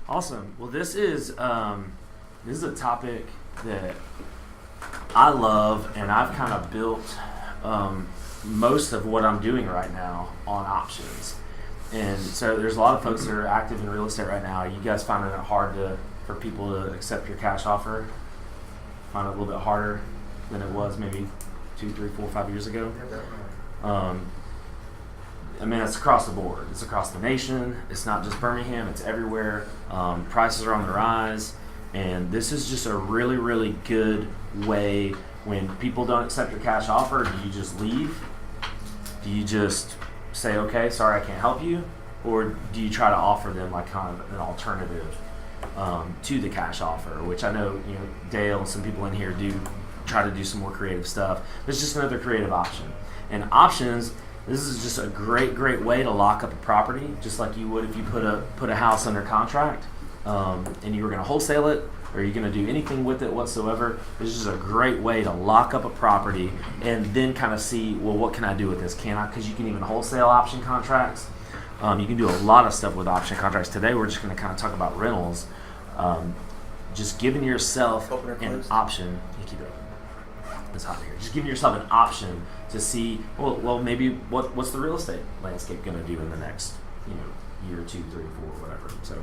Awesome. Well, this is a topic that I love, and I've kind of built most of what I'm doing right now on options. And so there's a lot of folks that are active in real estate right now. You guys finding it hard for people to accept your cash offer? Find it a little bit harder than it was maybe 2, 3, 4, 5 years ago? I mean, it's across the board. It's across the nation. It's not just Birmingham. It's everywhere. Prices are on the rise. And this is just a really, really good way. When people don't accept your cash offer, do you just leave? Do you just say, okay, sorry, I can't help you? Or do you try to offer them like kind of an alternative to the cash offer, which I know, Dale and some people in here do try to do some more creative stuff. It's just another creative option. And options, this is just a great, great way to lock up a property, just like you would if you put a house under contract and you were going to wholesale it, or you're going to do anything with it whatsoever. This is a great way to lock up a property and then kind of see, well, what can I do with this? Can I? Because you can even wholesale option contracts. You can do a lot of stuff with option contracts. Today we're just going to kind of talk about rentals. Just giving yourself an option. You keep it open. It's hot here. Just giving yourself an option to see, well, maybe what's the real estate landscape going to do in the next, year, 2, 3, 4, whatever. So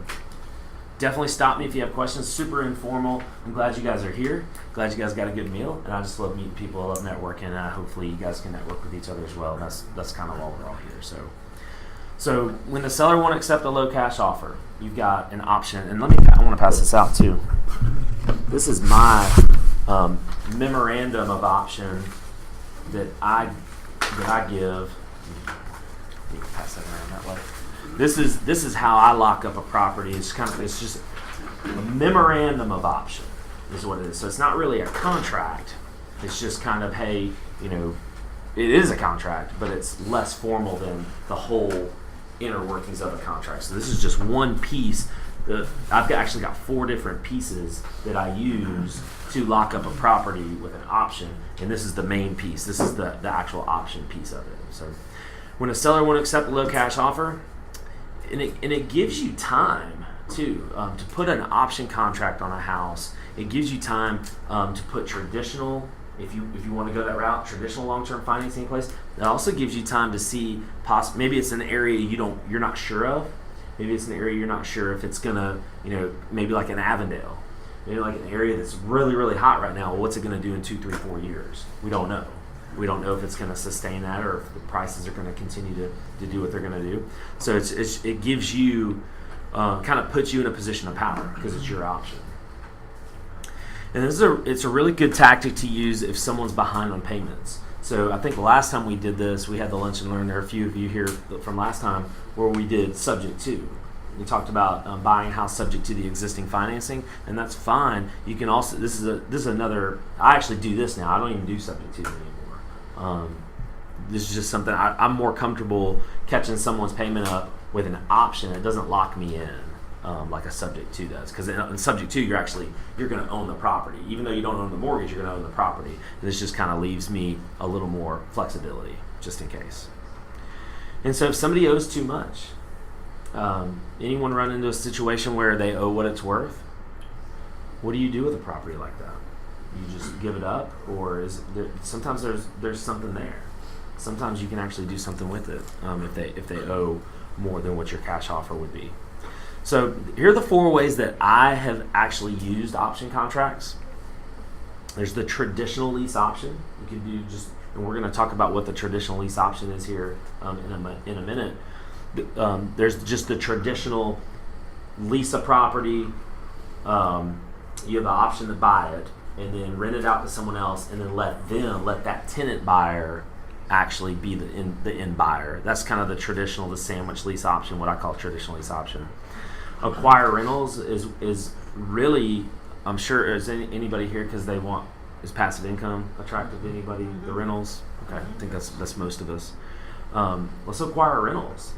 definitely stop me if you have questions. Super informal. I'm glad you guys are here. Glad you guys got a good meal. And I just love meeting people. I love networking. Hopefully you guys can network with each other as well. That's kind of why we're all here. So when the seller won't accept a low cash offer, you've got an option. And I want to pass this out too. This is my memorandum of option that I give. You can pass that around that way. This is how I lock up a property. It's just a memorandum of option is what it is. So it's not really a contract. It's just kind of, hey, it is a contract, but it's less formal than the whole inner workings of a contract. So this is just one piece. I've actually got 4 different pieces that I use to lock up a property with an option, and this is the main piece. This is the actual option piece of it. So when a seller won't accept a low cash offer, and it gives you time too to put an option contract on a house. It gives you time to put traditional, if you want to go that route, traditional long-term financing in place. It also gives you time to see maybe it's an area you're not sure of. Maybe it's an area you're not sure if it's gonna, maybe like an Avondale, maybe like an area that's really, really hot right now. Well, what's it gonna do in 2, 3, 4 years? We don't know. We don't know if it's gonna sustain that or if the prices are gonna continue to do what they're gonna do. So it gives you, kind of puts you in a position of power because it's your option. And it's a really good tactic to use if someone's behind on payments. So I think the last time we did this, we had the lunch and learn. There are a few of you here from last time where we did subject to. We talked about buying a house subject to the existing financing, and that's fine. You can also, this is another, I actually do this now. I don't even do subject to anymore. This is just something I'm more comfortable catching someone's payment up with an option. It doesn't lock me in like a subject to does, because in subject to you're going to own the property. Even though you don't own the mortgage, you're going to own the property. And this just kind of leaves me a little more flexibility just in case. And so if somebody owes too much, anyone run into a situation where they owe what it's worth? What do you do with a property like that? You just give it up, or sometimes there's something there. Sometimes you can actually do something with it if they owe more than what your cash offer would be. So here are the 4 ways that I have actually used option contracts. There's the traditional lease option. You can do and we're going to talk about what the traditional lease option is here in a minute. There's just the traditional lease a property. You have the option to buy it and then rent it out to someone else, and then let that tenant buyer actually be the end buyer. That's kind of the sandwich lease option, what I call traditional lease option. Acquire rentals is really, I'm sure, is anybody here because is passive income attractive to anybody? The rentals? Okay, I think that's most of us. Let's acquire rentals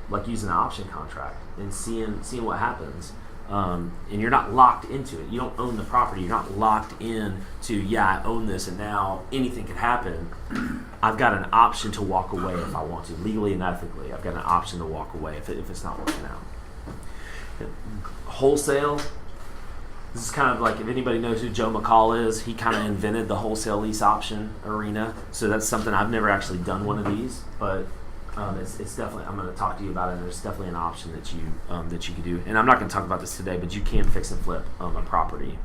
like using an option contract and seeing what happens. And you're not locked into it. You don't own the property. You're not locked in to, I own this and now anything could happen. I've got an option to walk away if I want to, legally and ethically. I've got an option to walk away if it's not working out. Wholesale. This is kind of like, if anybody knows who Joe McCall is, he kind of invented the wholesale lease option arena. So that's something, I've never actually done one of these, but it's definitely, I'm going to talk to you about it. And there's definitely an option that you can do. And I'm not going to talk about this today, but you can fix and flip a property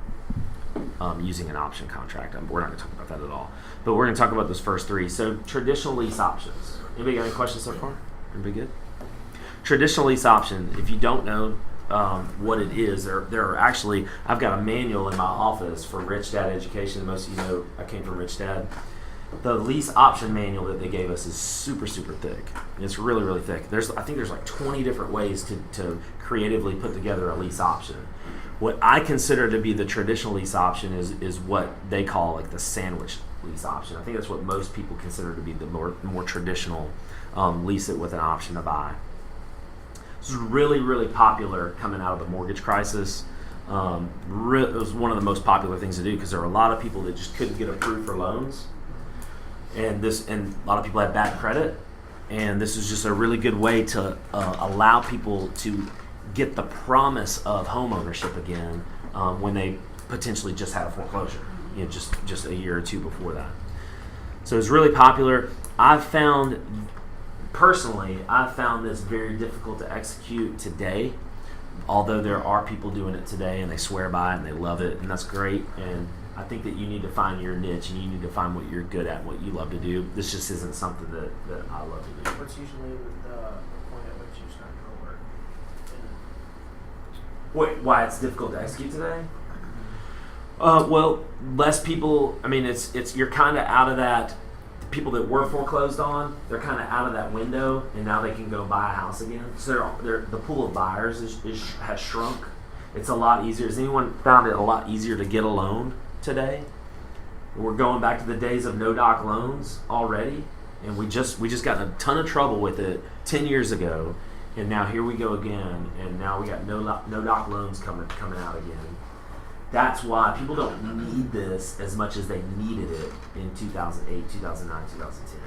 using an option contract. We're not going to talk about that at all. But we're going to talk about those first three. So traditional lease options. Anybody got any questions so far? Everybody good? Traditional lease option, if you don't know what it is, there are actually, I've got a manual in my office for Rich Dad Education. Most of you know I came from Rich Dad. The lease option manual that they gave us is super, super thick. It's really, really thick. I think there's like 20 different ways to creatively put together a lease option. What I consider to be the traditional lease option is what they call like the sandwich lease option. I think that's what most people consider to be the more traditional lease it with an option to buy. This is really, really popular coming out of the mortgage crisis. It was one of the most popular things to do because there were a lot of people that just couldn't get approved for loans. And a lot of people had bad credit, and this is just a really good way to allow people to get the promise of home ownership again when they potentially just had a foreclosure, just a year or two before that. So it's really popular. I've found this very difficult to execute today, although there are people doing it today and they swear by it and they love it, and that's great. And I think that you need to find your niche and you need to find what you're good at, what you love to do. This just isn't something that I love to do. What's usually the point at which you start to work? Why it's difficult to execute today? Well, less people. I mean, it's you're kind of out of that. The people that were foreclosed on, they're kind of out of that window, and now they can go buy a house again. So the pool of buyers has shrunk. It's a lot easier. Has anyone found it a lot easier to get a loan today? We're going back to the days of no-doc loans already, and we just got in a ton of trouble with it 10 years ago, and now here we go again, and now we got no-doc loans coming out again. That's why people don't need this as much as they needed it in 2008, 2009, 2010.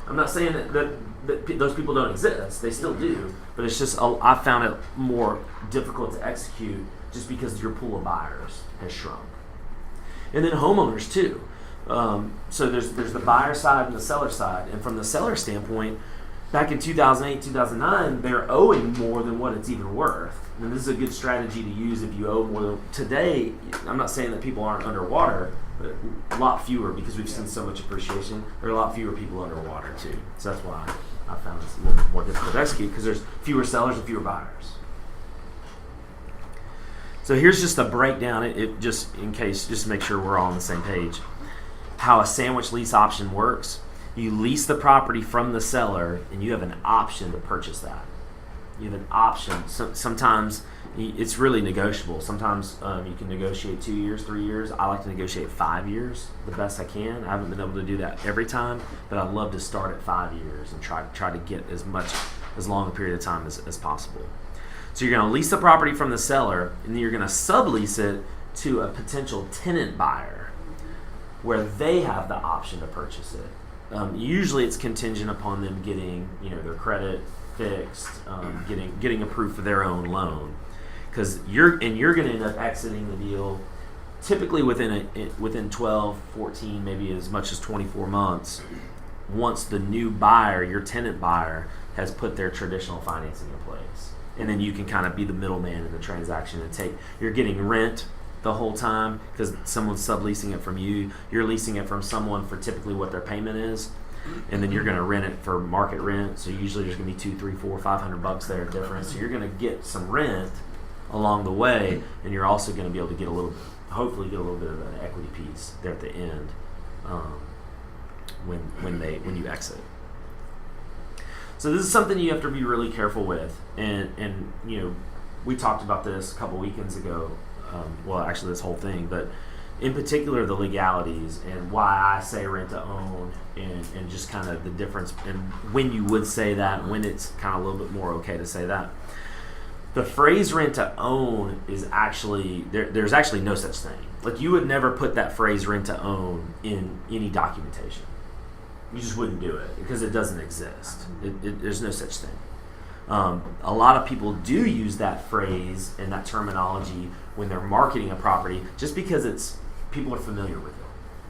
I'm not saying that those people don't exist. They still do. But it's just, I found it more difficult to execute just because your pool of buyers has shrunk. And then homeowners too. So there's the buyer side and the seller side. And from the seller standpoint, back in 2008, 2009, they're owing more than what it's even worth. And this is a good strategy to use if you owe more than... Today, I'm not saying that people aren't underwater, but a lot fewer, because we've seen so much appreciation. There are a lot fewer people underwater too. So that's why I found it's a little bit more difficult to execute, because there's fewer sellers and fewer buyers. So here's just a breakdown, it just in case, just to make sure we're all on the same page, how a sandwich lease option works. You lease the property from the seller, and you have an option to purchase that. You have an option. Sometimes it's really negotiable. Sometimes you can negotiate 2 years, 3 years. I like to negotiate 5 years the best I can. I haven't been able to do that every time, but I'd love to start at 5 years and try to get as long a period of time as possible. So you're going to lease the property from the seller, and then you're going to sublease it to a potential tenant buyer where they have the option to purchase it. Usually it's contingent upon them getting their credit fixed, getting approved for their own loan, because you're going to end up exiting the deal typically within 12, 14, maybe as much as 24 months, once the new buyer, your tenant buyer, has put their traditional financing in place. And then you can kind of be the middleman in the transaction and you're getting rent the whole time because someone's subleasing it from you. You're leasing it from someone for typically what their payment is, and then you're going to rent it for market rent. So usually there's going to be $200, $300, $400, $500 there difference. So you're going to get some rent along the way, and you're also going to be able to hopefully get a little bit of an equity piece there at the end when you exit. So this is something you have to be really careful with, and we talked about this a couple weekends ago. Well, actually, this whole thing, but in particular, the legalities and why I say rent to own, and just kind of the difference and when you would say that, when it's kind of a little bit more okay to say that. The phrase rent to own is actually there's actually no such thing. Like, you would never put that phrase rent to own in any documentation. You just wouldn't do it because it doesn't exist. There's no such thing. A lot of people do use that phrase and that terminology when they're marketing a property, just because people are familiar with it.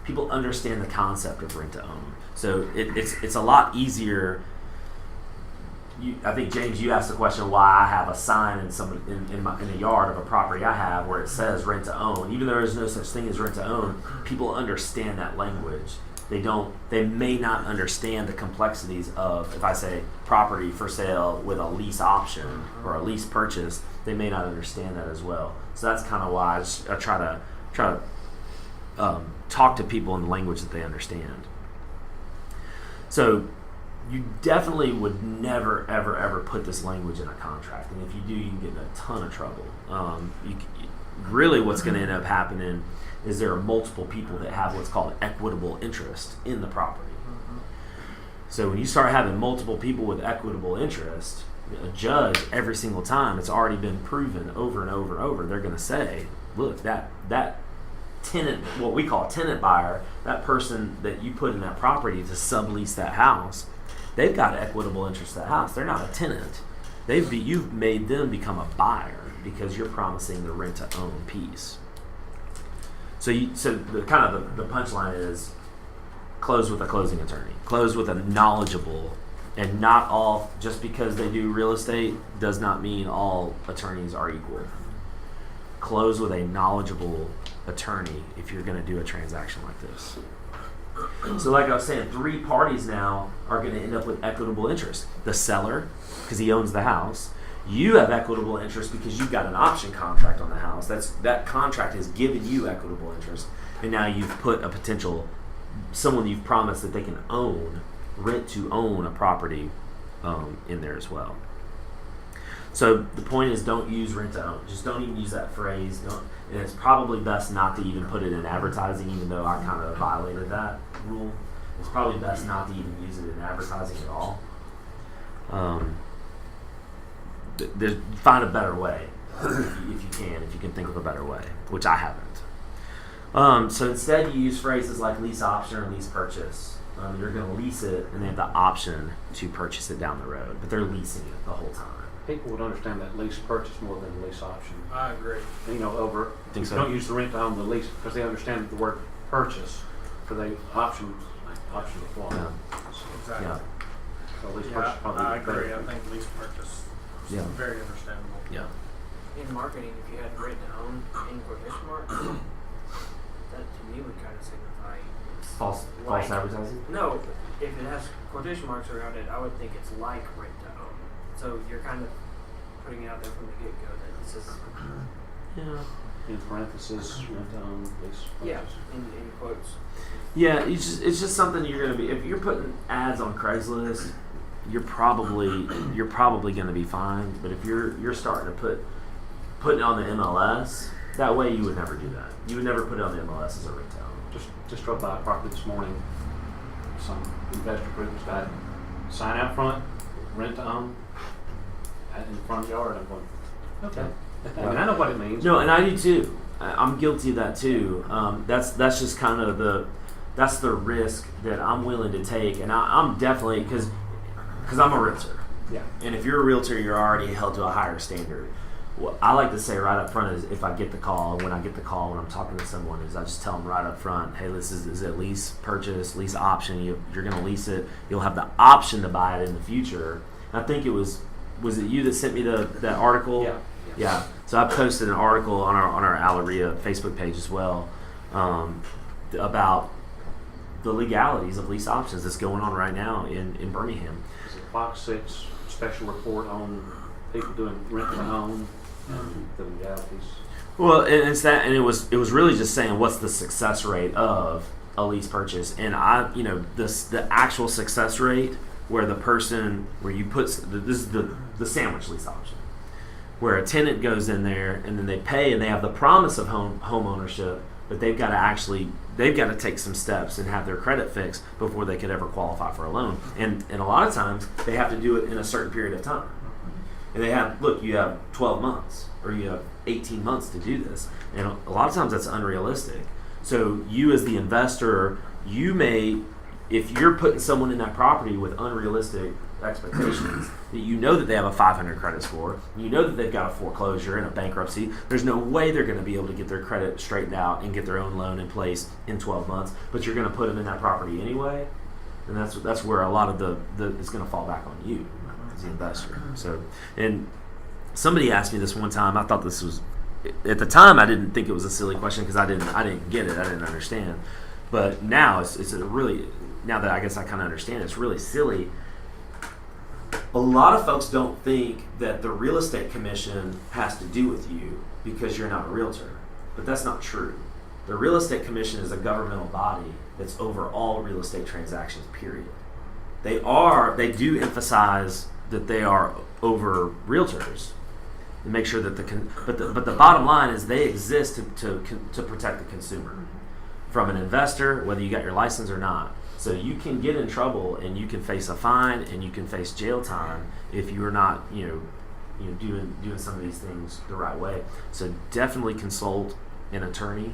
People understand the concept of rent to own, so it's a lot easier. I think, James, you asked the question why I have a sign in the yard of a property I have where it says rent to own. Even though there is no such thing as rent to own, people understand that language. They may not understand the complexities of, if I say property for sale with a lease option or a lease purchase, they may not understand that as well. So that's kind of why I try to talk to people in the language that they understand. So you definitely would never, ever, ever put this language in a contract. And if you do, you can get in a ton of trouble. Really what's going to end up happening is there are multiple people that have what's called equitable interest in the property. So when you start having multiple people with equitable interest, a judge, every single time, it's already been proven over and over and over, they're going to say, look, that tenant, what we call a tenant buyer, that person that you put in that property to sublease that house, they've got equitable interest in that house. They're not a tenant. You've made them become a buyer because you're promising the rent to own piece. So the punchline is close with a closing attorney. Close with a knowledgeable, and not all, just because they do real estate does not mean all attorneys are equal. Close with a knowledgeable attorney if you're going to do a transaction like this. So like I was saying, 3 parties now are going to end up with equitable interest. The seller, because he owns the house. You have equitable interest because you've got an option contract on the house. That contract has given you equitable interest. And now you've put someone you've promised that they can rent to own a property in there as well. So the point is, don't use rent to own. Just don't even use that phrase. And it's probably best not to even put it in advertising, even though I kind of violated that rule. It's probably best not to even use it in advertising at all. Find a better way if you can think of a better way, which I haven't. So instead, you use phrases like lease option or lease purchase. You're going to lease it, and they have the option to purchase it down the road, but they're leasing it the whole time. People would understand that lease purchase more than lease option. I agree. Don't use the rent to own the lease because they understand the word purchase for the option apply. Yeah. Exactly. Yeah. So lease purchase probably I agree. better. I think lease purchase is Yeah. very understandable. Yeah. In marketing, if you had rent to own in quotation marks, that to me would kind of signify it's False advertising? No, if it has quotation marks around it, I would think it's like rent to own. So you're kind of putting it out there from the get-go that this is Yeah. In parentheses, rent to own, lease purchase. yeah in quotes. Yeah, it's just something you're going to be. If you're putting ads on Craigslist, you're probably going to be fine. But if you're starting to put it on the MLS, that way you would never do that. You would never put it on the MLS as a rent to own. Just drove by a property this morning. Some investor group's got a sign out front, rent to own, in the front yard. I'm going, okay. I mean, I know what it means. No, and I do too. I'm guilty of that too. That's just kind of that's the risk that I'm willing to take, and I'm definitely because I'm a realtor. Yeah. And if you're a realtor, you're already held to a higher standard. What I like to say right up front is, if I get the call, when I'm talking to someone, is I just tell them right up front, hey, this is it lease purchase, lease option. You're going to lease it. You'll have the option to buy it in the future. And I think was it you that sent me that article? Yeah. Yeah. So I posted an article on our AlaREIA Facebook page as well about the legalities of lease options that's going on right now in Birmingham. Is it Fox 6 special report on people doing rent to own and the legalities? Well, it's that, and it was really just saying what's the success rate of a lease purchase, and the actual success rate where you put this is the sandwich lease option, where a tenant goes in there and then they pay and they have the promise of home ownership, but they've got to take some steps and have their credit fixed before they could ever qualify for a loan, and a lot of times they have to do it in a certain period of time. And you have 12 months or you have 18 months to do this. And a lot of times that's unrealistic. So you as the investor, if you're putting someone in that property with unrealistic expectations that you know that they have a 500 credit score, you know that they've got a foreclosure and a bankruptcy. There's no way they're going to be able to get their credit straightened out and get their own loan in place in 12 months, but you're going to put them in that property anyway, and that's where a lot of the it's going to fall back on you as the investor. So, and somebody asked me this one time. I thought this was, at the time I didn't think it was a silly question because I didn't get it. I didn't understand. But now it's a really, now that I guess I kind of understand, it's really silly. A lot of folks don't think that the real estate commission has to do with you because you're not a realtor. But that's not true. The real estate commission is a governmental body that's over all real estate transactions, period. They do emphasize that they are over realtors and make sure that but the bottom line is they exist to protect the consumer from an investor, whether you got your license or not. So you can get in trouble and you can face a fine and you can face jail time if you are not, doing some of these things the right way. So definitely consult an attorney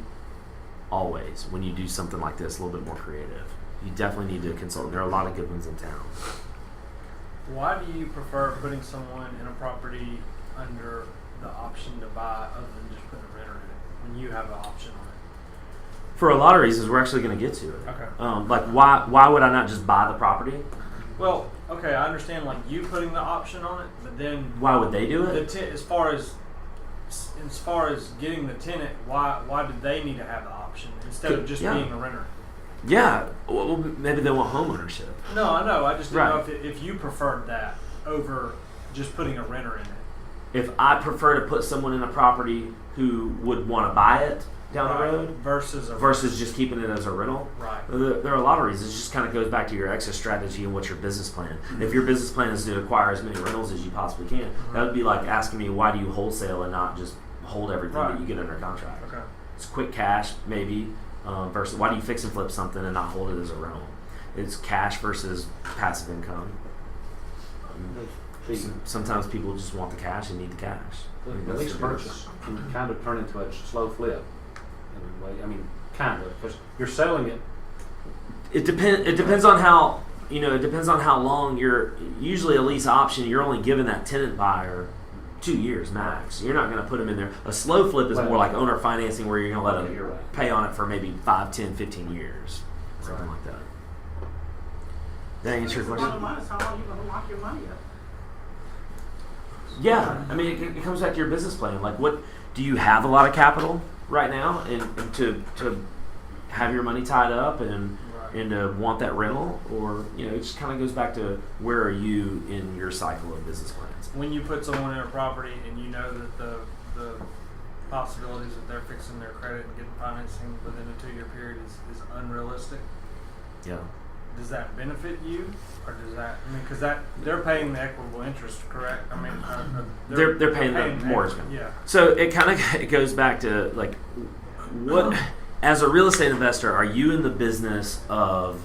always when you do something like this, a little bit more creative. You definitely need to consult. There are a lot of good ones in town. Why do you prefer putting someone in a property under the option to buy other than just putting a renter in it when you have an option on it? For a lot of reasons, we're actually going to get to it. Okay. Like why would I not just buy the property? Well, okay, I understand like you putting the option on it, but then Why would they do it? as far as getting the tenant, why did they need to have the option instead of just being a renter? Yeah, well, maybe they want home ownership. No, I know. I just didn't know Right. if you preferred that over just putting a renter in it. If I prefer to put someone in a property who would want to buy it down the road versus just keeping it as a rental, Right. there are a lot of reasons. It just kind of goes back to your exit strategy and what's your business plan. If your business plan is to acquire as many rentals as you possibly can, that would be like asking me, why do you wholesale and not just hold everything that you get under contract? Okay. It's quick cash, maybe, versus why do you fix and flip something and not hold it as a rental? It's cash versus passive income. Sometimes people just want the cash and need the cash. The lease purchase can kind of turn into a slow flip in a way. I mean, kind of, because you're selling it. It depends on how it depends on how long you're. Usually, a lease option, you're only giving that tenant buyer 2 years max. You're not going to put them in there. A slow flip is more like owner financing, where you're going to let them pay on it for maybe 5, 10, 15 years, something like that. Did I answer your question? Bottom line is how long you going to lock your money up? Yeah, I mean, it comes back to your business plan. Like, what do you have a lot of capital right now, and to have your money tied up and to want that rental, or it just kind of goes back to where are you in your cycle of business plans. When you put someone in a property and you know that the possibilities that they're fixing their credit and getting financing within a 2-year period is unrealistic, Yeah. does that benefit you, or does that? I mean, because they're paying the equitable interest, correct? I mean, They're paying the mortgage. Yeah. So it goes back to like, what as a real estate investor, are you in the business of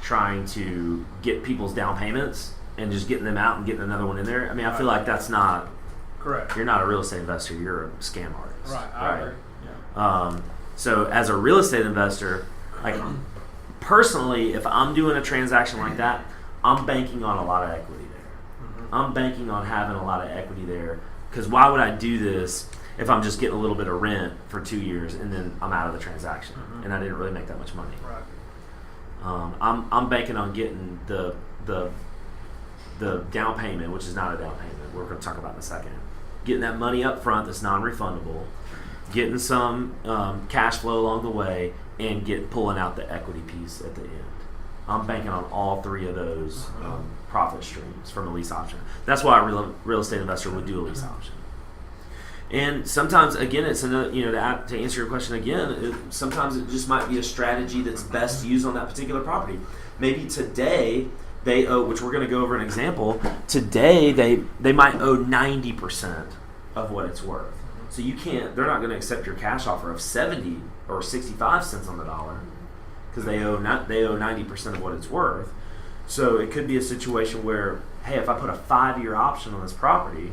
trying to get people's down payments and just getting them out and getting another one in there? I mean, I feel like that's not Correct. You're not a real estate investor. You're a scam artist. Right. I agree. Yeah. So as a real estate investor, like personally, if I'm doing a transaction like that, I'm banking on a lot of equity there. Mm-hmm. I'm banking on having a lot of equity there, because why would I do this if I'm just getting a little bit of rent for 2 years and then I'm out of the transaction and I didn't really make that much money? Right. I'm banking on getting the down payment, which is not a down payment. We're going to talk about in a second. Getting that money up front that's non-refundable, getting some cash flow along the way, and pulling out the equity piece at the end. I'm banking on all three of those profit streams from a lease option. That's why a real estate investor would do a lease option. And sometimes, again, it's another, to answer your question again, sometimes it just might be a strategy that's best used on that particular property. Maybe today they owe, which we're going to go over an example. Today they might owe 90% of what it's worth. So they're not going to accept your cash offer of 70 or 65 cents on the dollar, because they owe 90% of what it's worth. So it could be a situation where, hey, if I put a 5-year option on this property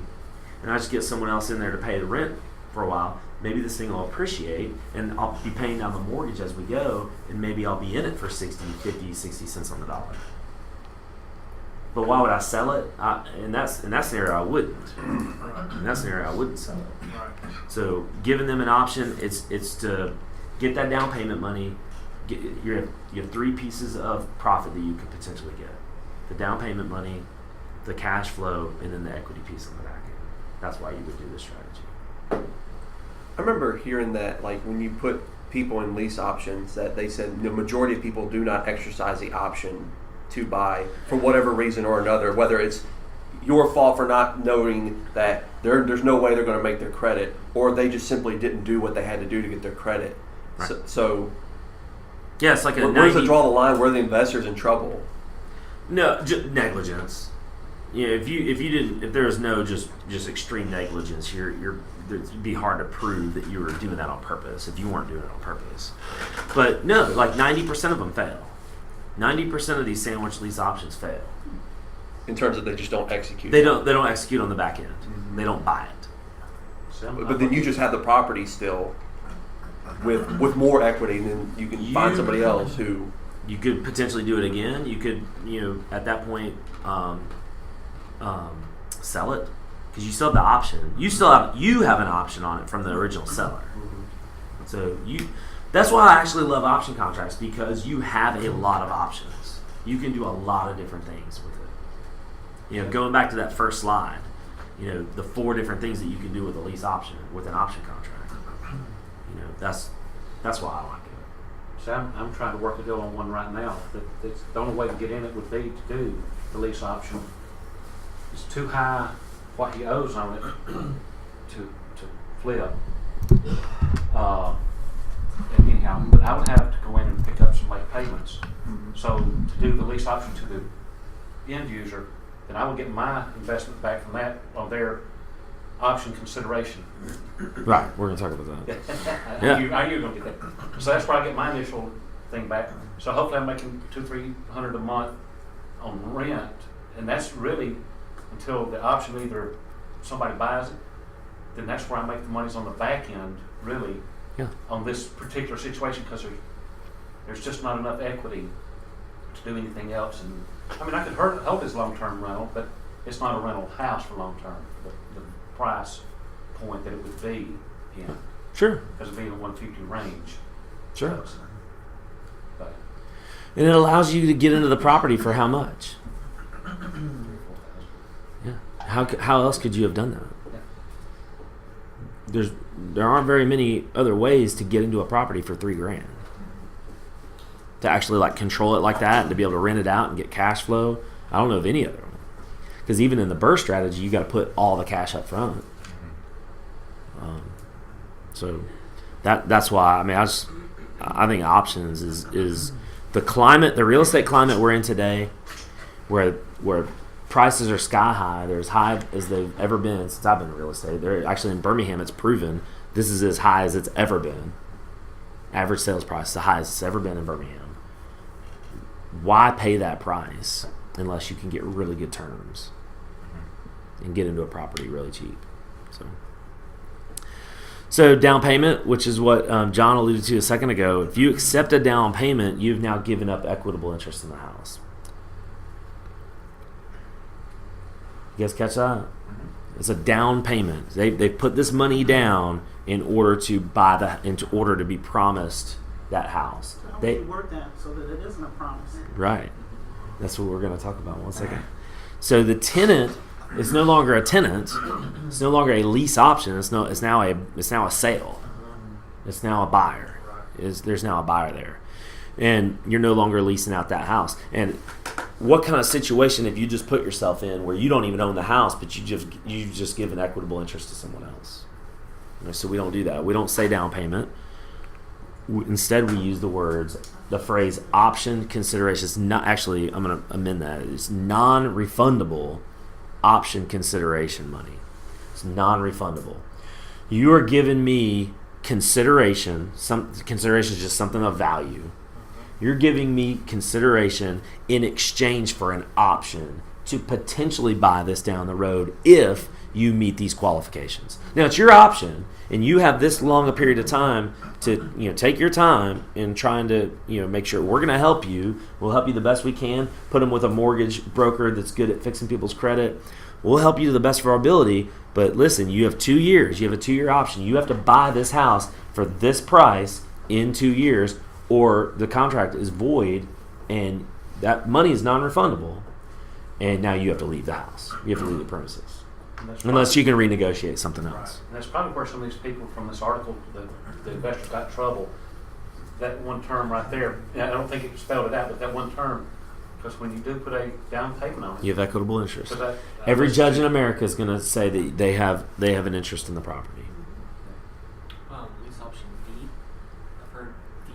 and I just get someone else in there to pay the rent for a while, maybe this thing will appreciate and I'll be paying down the mortgage as we go, and maybe I'll be in it for 60, 50, 60 cents on the dollar. But why would I sell it? In that scenario, I wouldn't. In that scenario, I wouldn't sell it. Right. So giving them an option, it's to get that down payment money. You have 3 pieces of profit that you could potentially get: the down payment money, the cash flow, and then the equity piece on the back end. That's why you would do this strategy. I remember hearing that, like, when you put people in lease options, that they said the majority of people do not exercise the option to buy for whatever reason or another, whether it's your fault for not knowing that there's no way they're going to make their credit, or they just simply didn't do what they had to do to get their credit. Right. So Yeah, it's like a where's the draw the line? Where are the investors in trouble? No, negligence. Yeah, if there was no just extreme negligence, it'd be hard to prove that you were doing that on purpose if you weren't doing it on purpose. But no, like 90% of them fail. 90% of these sandwich lease options fail. In terms of they just don't execute. They don't execute on the back end. They don't buy it. But then you just have the property still with more equity, and then you can find somebody else who. You could potentially do it again. You could, at that point, sell it because you still have the option. You have an option on it from the original seller. So that's why I actually love option contracts, because you have a lot of options. You can do a lot of different things with it. Going back to that first slide, the 4 different things that you can do with a lease option, with an option contract. That's why I like it. So I'm trying to work a deal on one right now. That's the only way to get in it would be to do the lease option. It's too high what he owes on it to flip. And anyhow, but I would have to go in and pick up some late payments. So to do the lease option to the end user, then I would get my investment back from that on their option consideration. Right, we're going to talk about that. I knew you were going to get that. So that's where I get my initial thing back. So hopefully I'm making $200-300 a month on rent, and that's really until the option either somebody buys it, then that's where I make the monies on the back end, really, on this particular situation, because there's just not enough equity to do anything else. And I mean, I could hold this long-term rental, but it's not a rental house for long-term. The price point that it would be in, Sure. because of being a 150 range. Sure. But And it allows you to get into the property for how much? Yeah. How else could you have done that? There aren't very many other ways to get into a property for $3,000. To actually like control it like that and to be able to rent it out and get cash flow. I don't know of any other one. Because even in the burst strategy, you got to put all the cash up front. So that's why I think options is the climate, the real estate climate we're in today, where prices are sky high. They're as high as they've ever been since I've been in real estate. They're actually in Birmingham. It's proven this is as high as it's ever been. Average sales price is the highest it's ever been in Birmingham. Why pay that price unless you can get really good terms and get into a property really cheap? So down payment, which is what John alluded to a second ago. If you accept a down payment, you've now given up equitable interest in the house. You guys catch that? It's a down payment. They put this money down in order to be promised that house. How do you work that so that it isn't a promise? Right. That's what we're going to talk about in one second. So the tenant is no longer a tenant. It's no longer a lease option. It's now a sale. It's now a buyer. There's now a buyer there, and you're no longer leasing out that house. And what kind of situation have you just put yourself in where you don't even own the house, but you just give an equitable interest to someone else? So we don't do that. We don't say down payment. Instead, we use the phrase option consideration. It's not actually. I'm going to amend that. It's non-refundable option consideration money. It's non-refundable. You are giving me consideration. Some consideration is just something of value. You're giving me consideration in exchange for an option to potentially buy this down the road if you meet these qualifications. Now it's your option, and you have this long a period of time to take your time in trying to make sure we're going to help you. We'll help you the best we can. Put them with a mortgage broker that's good at fixing people's credit. We'll help you to the best of our ability. But listen, you have 2 years. You have a 2-year option. You have to buy this house for this price in 2 years, or the contract is void, and that money is non-refundable. And now you have to leave the house. You have to leave the premises. Unless you can renegotiate something else. Right. And that's probably where some of these people from this article, the investors got in trouble. That one term right there, I don't think it spelled it out, but that one term, because when you do put a down payment on it, You have equitable interest. so that, Every judge in America is going to say that they have an interest in the property. Lease option D. I've heard D.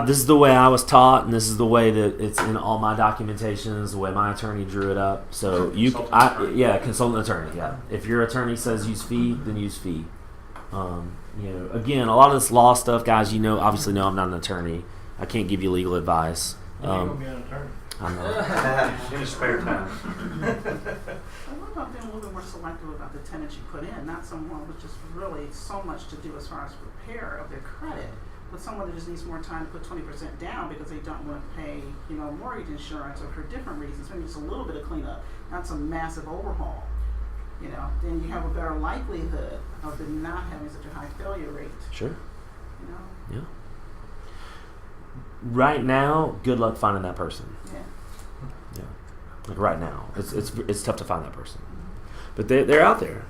This is the way I was taught, and this is the way that it's in all my documentations. The way my attorney drew it up. So consultant attorney. Yeah, if your attorney says use fee, then use fee. Again, a lot of this law stuff, guys. Obviously, know I'm not an attorney. I can't give you legal advice. You're gonna be an attorney. I'm not. in his spare time. What about being a little bit more selective about the tenants you put in? Not someone with just really so much to do as far as repair of their credit, but someone that just needs more time to put 20% down because they don't want to pay, mortgage insurance, or for different reasons. Maybe just a little bit of cleanup, not some massive overhaul. Then you have a better likelihood of them not having such a high failure rate. Sure. Yeah. Right now, good luck finding that person. Yeah. Yeah. Like right now, it's tough to find that person. But they're out there.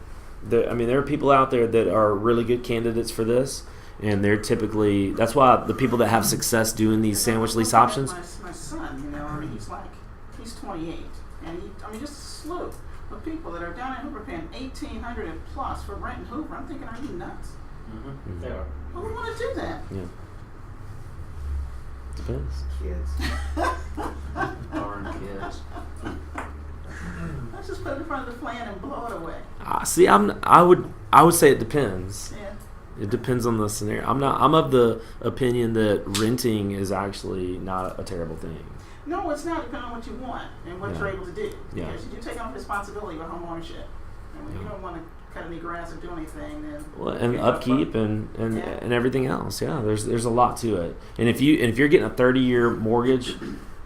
There are people out there that are really good candidates for this, and they're typically, that's why the people that have success doing these sandwich lease options. My son, he's 28, and just a slew of people that are down in Hoover paying $1,800 and plus for rent in Hoover. I'm thinking, are you nuts? Mm-hmm. They are. Who would want to do that? Yeah. Depends. Kids. Darn kids. Let's just put it in front of the plan and blow it away. See, I would say it depends. Yeah. It depends on the scenario. I'm of the opinion that renting is actually not a terrible thing. No, it's not, depending on what you want and what Yeah. you're able to do. Yeah. Because you do take on responsibility with home ownership. And when you Yeah. don't want to cut any grass or do anything, then And Yeah. upkeep and Yeah. everything else. Yeah, there's a lot to it. And if you're getting a 30-year mortgage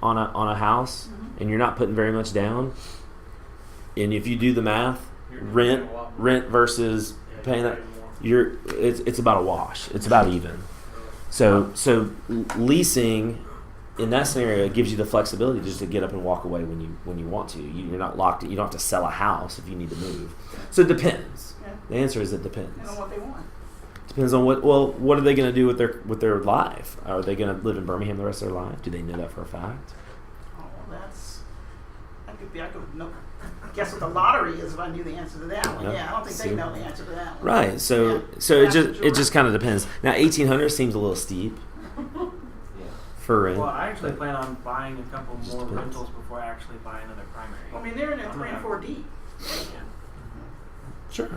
on a house and you're not putting very much down, and if you do the math, rent versus paying that, it's about a wash. It's about even. So leasing in that scenario, it gives you the flexibility just to get up and walk away when you want to. You're not locked. You don't have to sell a house if you need to move. So it depends. Yeah. The answer is it depends. they know what they want. Depends on what are they going to do with their life? Are they going to live in Birmingham the rest of their life? Do they know that for a fact? Oh, I could know. Guess what the lottery is if I knew the answer to that one. Yeah. Yeah, I don't think See? they know the answer to that one. Right. So Yeah. it just kind of depends. Now 1,800 seems a little steep for rent. Well, I actually plan on buying a couple Just more depends. rentals before I actually buy another primary. They're in at 3 and 4 deep. Sure.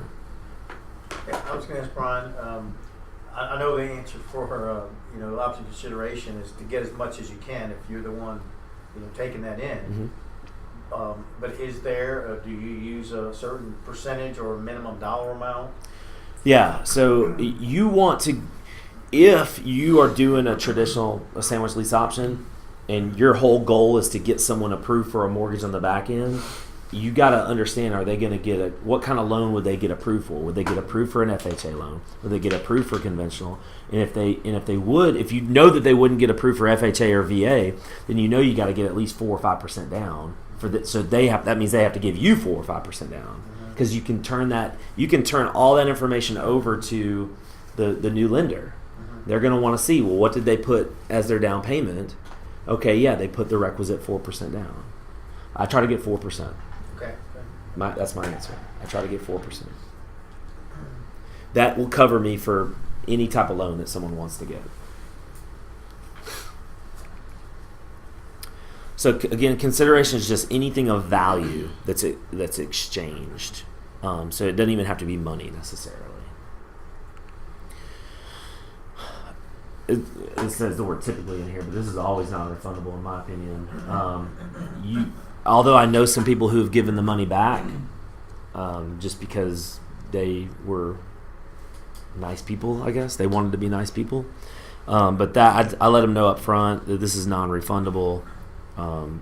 Yeah, I was going to ask Brian. I know the answer for option consideration is to get as much as you can if you're the one, taking that in. Mm-hmm. But is there? Do you use a certain percentage or a minimum dollar amount? Yeah. So you want to, if you are doing a sandwich lease option, and your whole goal is to get someone approved for a mortgage on the back end, you got to understand, are they going to get what kind of loan would they get approved for? Would they get approved for an FHA loan? Would they get approved for conventional? And if you know that they wouldn't get approved for FHA or VA, then you got to get at least 4 or 5% down for that. So that means they have to give you 4 or 5% down, because you can turn all that information over to the new lender. They're going to want to see, well, what did they put as their down payment? Okay, yeah, they put the requisite 4% down. I try to get 4%. Okay. That's my answer. I try to get 4%. That will cover me for any type of loan that someone wants to get. So again, consideration is just anything of value that's exchanged. So it doesn't even have to be money necessarily. It says the word typically in here, but this is always non-refundable in my opinion. although I know some people who have given the money back just because they were nice people, I guess. They wanted to be nice people. But that I let them know up front that this is non-refundable.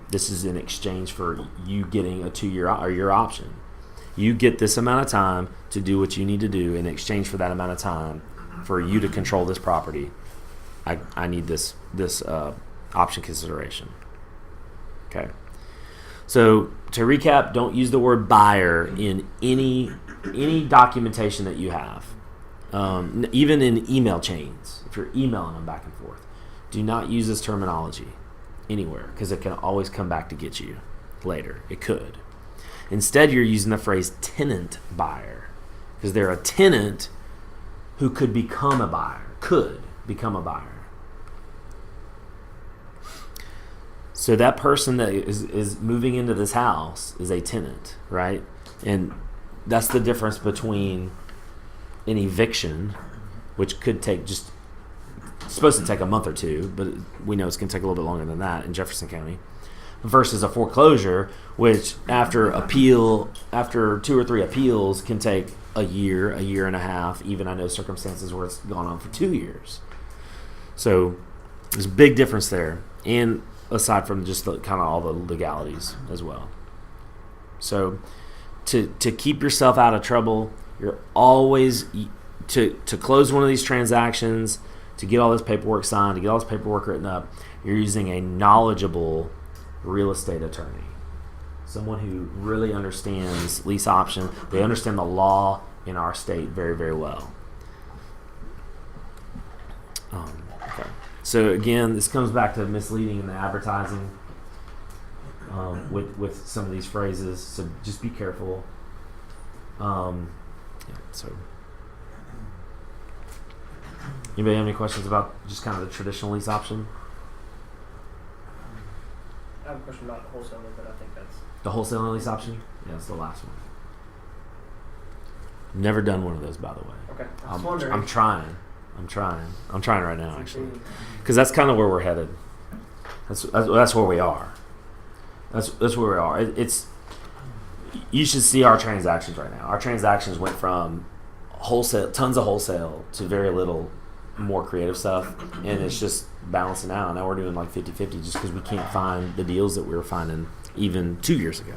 This is in exchange for you getting a 2-year or your option. You get this amount of time to do what you need to do in exchange for that amount of time for you to control this property. I need this option consideration. Okay. So to recap, don't use the word buyer in any documentation that you have. Even in email chains, if you're emailing them back and forth, do not use this terminology anywhere because it can always come back to get you later. It could. Instead, you're using the phrase tenant buyer because they're a tenant who could become a buyer. So that person that is moving into this house is a tenant, right? And that's the difference between an eviction, which could take it's supposed to take a month or two, but we know it's going to take a little bit longer than that in Jefferson County, versus a foreclosure, which after 2 or 3 appeals can take a year and a half. Even I know circumstances where it's gone on for 2 years. So there's a big difference there, and aside from just kind of all the legalities as well. So to keep yourself out of trouble, you're always to close one of these transactions, to get all this paperwork signed, to get all this paperwork written up, you're using a knowledgeable real estate attorney, someone who really understands lease option. They understand the law in our state very, very well. Okay. So again, this comes back to misleading in the advertising with some of these phrases. So just be careful. So anybody have any questions about just kind of the traditional lease option? I have a question about the wholesaler, but I think that's The wholesale lease option? Yeah, it's the last one. Never done one of those, by the way. okay. I'm trying right now, actually, because that's kind of where we're headed. That's where we are. That's where we are. You should see our transactions right now. Our transactions went from wholesale, tons of wholesale, to very little more creative stuff, and it's just balancing out. Now we're doing like 50-50 just because we can't find the deals that we were finding even 2 years ago.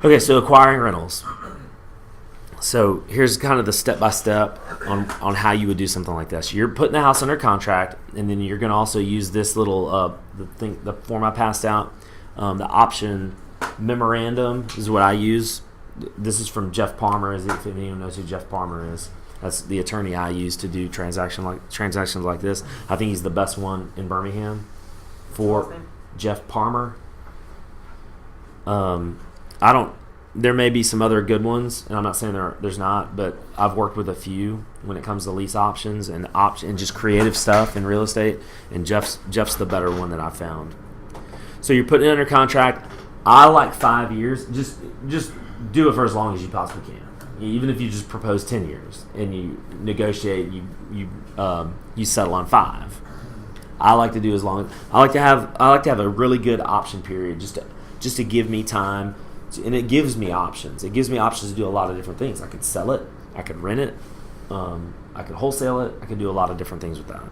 Okay, so acquiring rentals. So here's kind of the step-by-step on how you would do something like this. You're putting the house under contract, and then you're going to also use this little the form I passed out. The option memorandum is what I use. This is from Jeff Palmer. If anyone knows who Jeff Palmer is, that's the attorney I use to do transactions like this. I think he's the best one in Birmingham for Jeff Palmer. There may be some other good ones, and I'm not saying there's not, but I've worked with a few when it comes to lease options and just creative stuff in real estate, and Jeff's the better one that I've found. So you're putting it under contract. I like 5 years. Just do it for as long as you possibly can. Even if you just propose 10 years and you negotiate, you settle on 5. I like to do as long as I like to have a really good option period just to give me time. And it gives me options. It gives me options to do a lot of different things. I could sell it. I could rent it. I could wholesale it. I could do a lot of different things with that.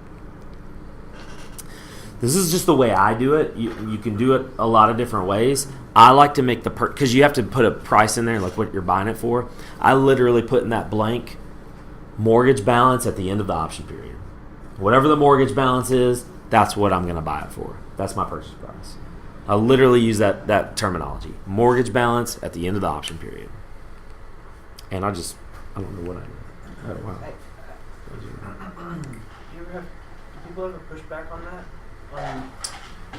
This is just the way I do it. You can do it a lot of different ways. I like to make because you have to put a price in there, like what you're buying it for. I literally put in that blank mortgage balance at the end of the option period. Whatever the mortgage balance is, that's what I'm going to buy it for. That's my purchase price. I literally use that terminology. Mortgage balance at the end of the option period. And I don't know what I did. Oh, wow. Do people ever push back on that?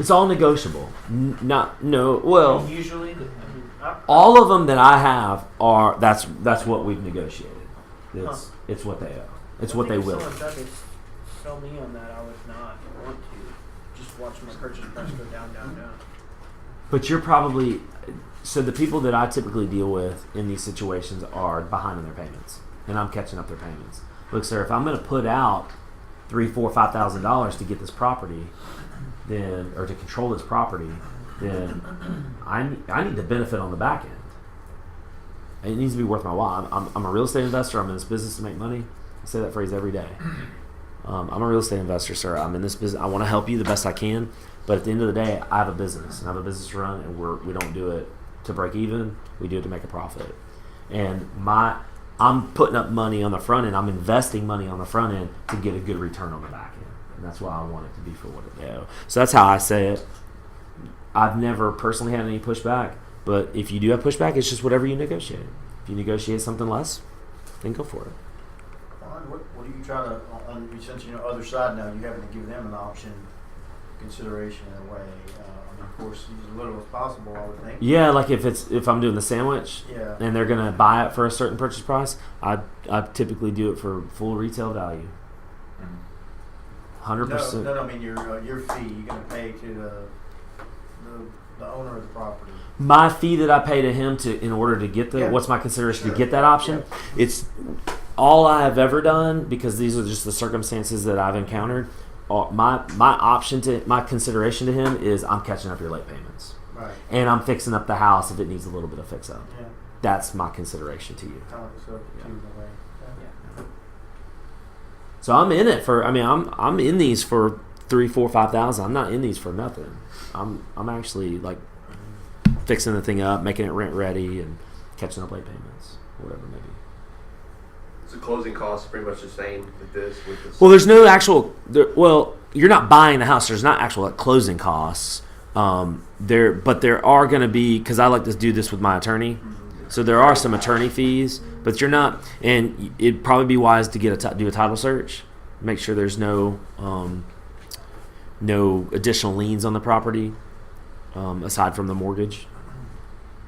It's all negotiable. Well, Usually, all of them that I have are that's what we've negotiated. It's what they owe. It's what they will. If someone tried to sell me on that, I would not want to. Just watch my purchase price go down, down, down. But you're probably the people that I typically deal with in these situations are behind in their payments, and I'm catching up their payments. Look, sir, if I'm going to put out $3,000, $4,000, $5,000 to get this property, or to control this property, then I need to benefit on the back end. It needs to be worth my while. I'm a real estate investor. I'm in this business to make money. I say that phrase every day. I'm a real estate investor, sir. I'm in this business. I want to help you the best I can. But at the end of the day, I have a business. And I have a business to run, and we don't do it to break even. We do it to make a profit. And I'm putting up money on the front end. I'm investing money on the front end to get a good return on the back end. And that's why I want it to be for what it is. So that's how I say it. I've never personally had any pushback. But if you do have pushback, it's just whatever you negotiate. If you negotiate something less, then go for it. Ron, what do you try to, since other side now, you having to give them an option consideration in a way? Of course, use as little as possible, I would think. Yeah, like if I'm doing the sandwich, Yeah. and they're gonna buy it for a certain purchase price, I typically do it for full retail value. 100%. No, I mean your fee you're going to pay to the owner of the property. My fee that I pay to him in order to get Yeah. what's my consideration Sure. to get that option? Yeah. It's all I have ever done, because these are just the circumstances that I've encountered. My consideration to him is I'm catching up your late payments, Right. and I'm fixing up the house if it needs a little bit of fix up. Yeah. That's my consideration to you. Kind of like a substitute in a way. Yeah. So I'm in it for. I mean, I'm in these for 3, 4, 5,000. I'm not in these for nothing. I'm actually like fixing the thing up, making it rent ready, and catching up late payments, whatever it may be. So closing costs pretty much the same with this. Well, there's no actual. You're not buying the house. There's not actual closing costs. But there are going to be, because I like to do this with my attorney. So there are some attorney fees, but you're not. And it'd probably be wise to do a title search, make sure there's no additional liens on the property aside from the mortgage.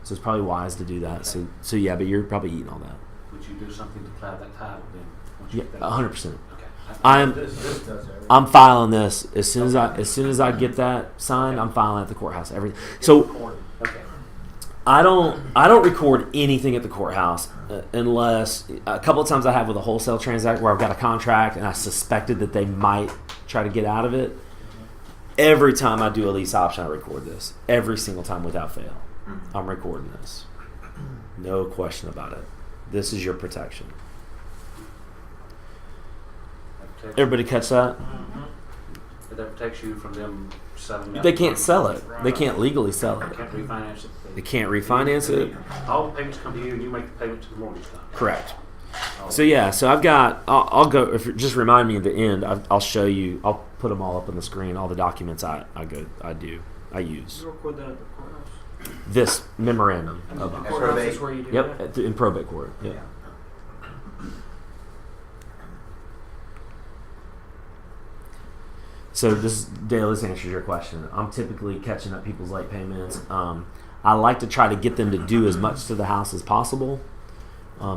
So it's probably wise to do that. Okay. So yeah, but you're probably eating all that. Would you do something to cloud that title then? Once Yeah, you get that? 100%. Okay. This does everything. I'm filing this as soon as I get that signed. I'm filing at the courthouse. Everything. So Okay. I don't record anything at the courthouse unless a couple of times I have with a wholesale transaction where I've got a contract and I suspected that they might try to get out of it. Every time I do a lease option, I record this. Every single time without fail, I'm recording this. No question about it. This is your protection. Everybody catch that? But that protects you from them selling it. They can't sell it. They can't legally sell it. They can't refinance it. They can't refinance it. All the payments come to you, and you make the payment to the mortgage company. Correct. So yeah, so I've got. I'll go. If you just remind me at the end, I'll show you. I'll put them all up on the screen. All the documents I use. You record that at the courthouse. This memorandum. The Of, courthouse is where you do yep, that. in probate court. Yep. So Dale, this answers your question. I'm typically catching up people's late payments. I like to try to get them to do as much to the house as possible,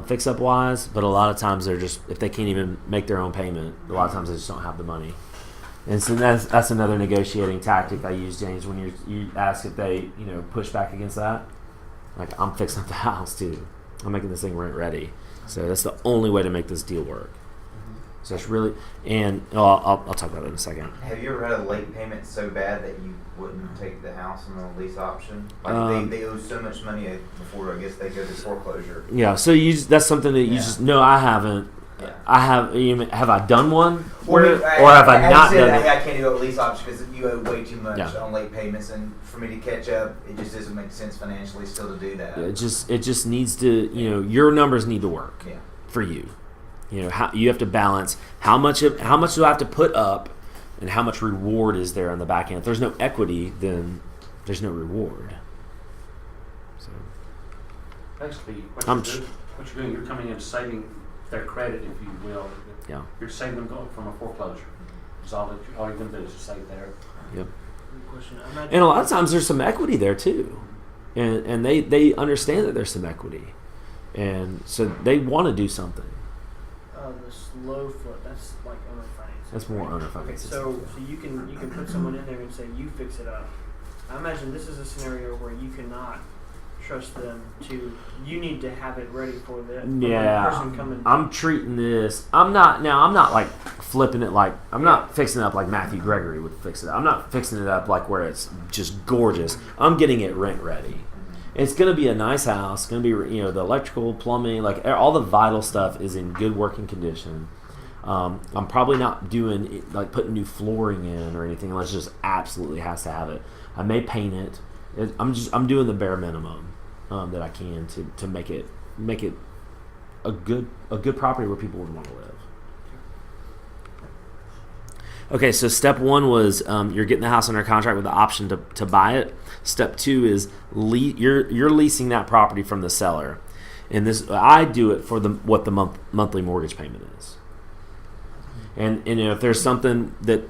fix up wise. But a lot of times if they can't even make their own payment, a lot of times they just don't have the money. And so that's another negotiating tactic I use, James. When you ask if they push back against that, like I'm fixing up the house too. I'm making this thing rent ready. So that's the only way to make this deal work. So it's really, and I'll talk about it in a second. Have you ever had a late payment so bad that you wouldn't take the house on a lease option? Like they owe so much money before I guess they go to foreclosure. Yeah, so that's something that you just no, I haven't. Yeah. I have. Have I done one, Or have I not done it? I can't do a lease option because you owe way too much Yeah. on late payments, and for me to catch up, it just doesn't make sense financially still to do that. It just needs to. Your numbers need to work Yeah. for you. How you have to balance how much do I have to put up, and how much reward is there on the back end. If there's no equity, then there's no reward. So Basically, what I'm you're doing, you're coming in saving their credit, if you will. yeah, You're saving them going from a foreclosure. It's all you're going to do is just save there. yep. Good question. Imagine And a lot of times there's some equity there too, and they understand that there's some equity, and so they want to do something. the slow foot. That's like owner finance. That's more owner Okay, finance. so you can put someone in there and say you fix it up. I imagine this is a scenario where you cannot trust them to. You need to have it ready for the Yeah, person coming. I'm treating this. I'm not like flipping it like I'm not fixing it up like Matthew Gregory would fix it up. I'm not fixing it up like where it's just gorgeous. I'm getting it rent ready. It's going to be a nice house. It's going to be, the electrical, plumbing, like all the vital stuff is in good working condition. I'm probably not doing like putting new flooring in or anything unless it just absolutely has to have it. I may paint it. I'm doing the bare minimum that I can to make it a good property where people would want to live. Okay, so step one was you're getting the house under contract with the option to buy it. Step two is you're leasing that property from the seller, and this I do it for what the monthly mortgage payment is. And if there's something that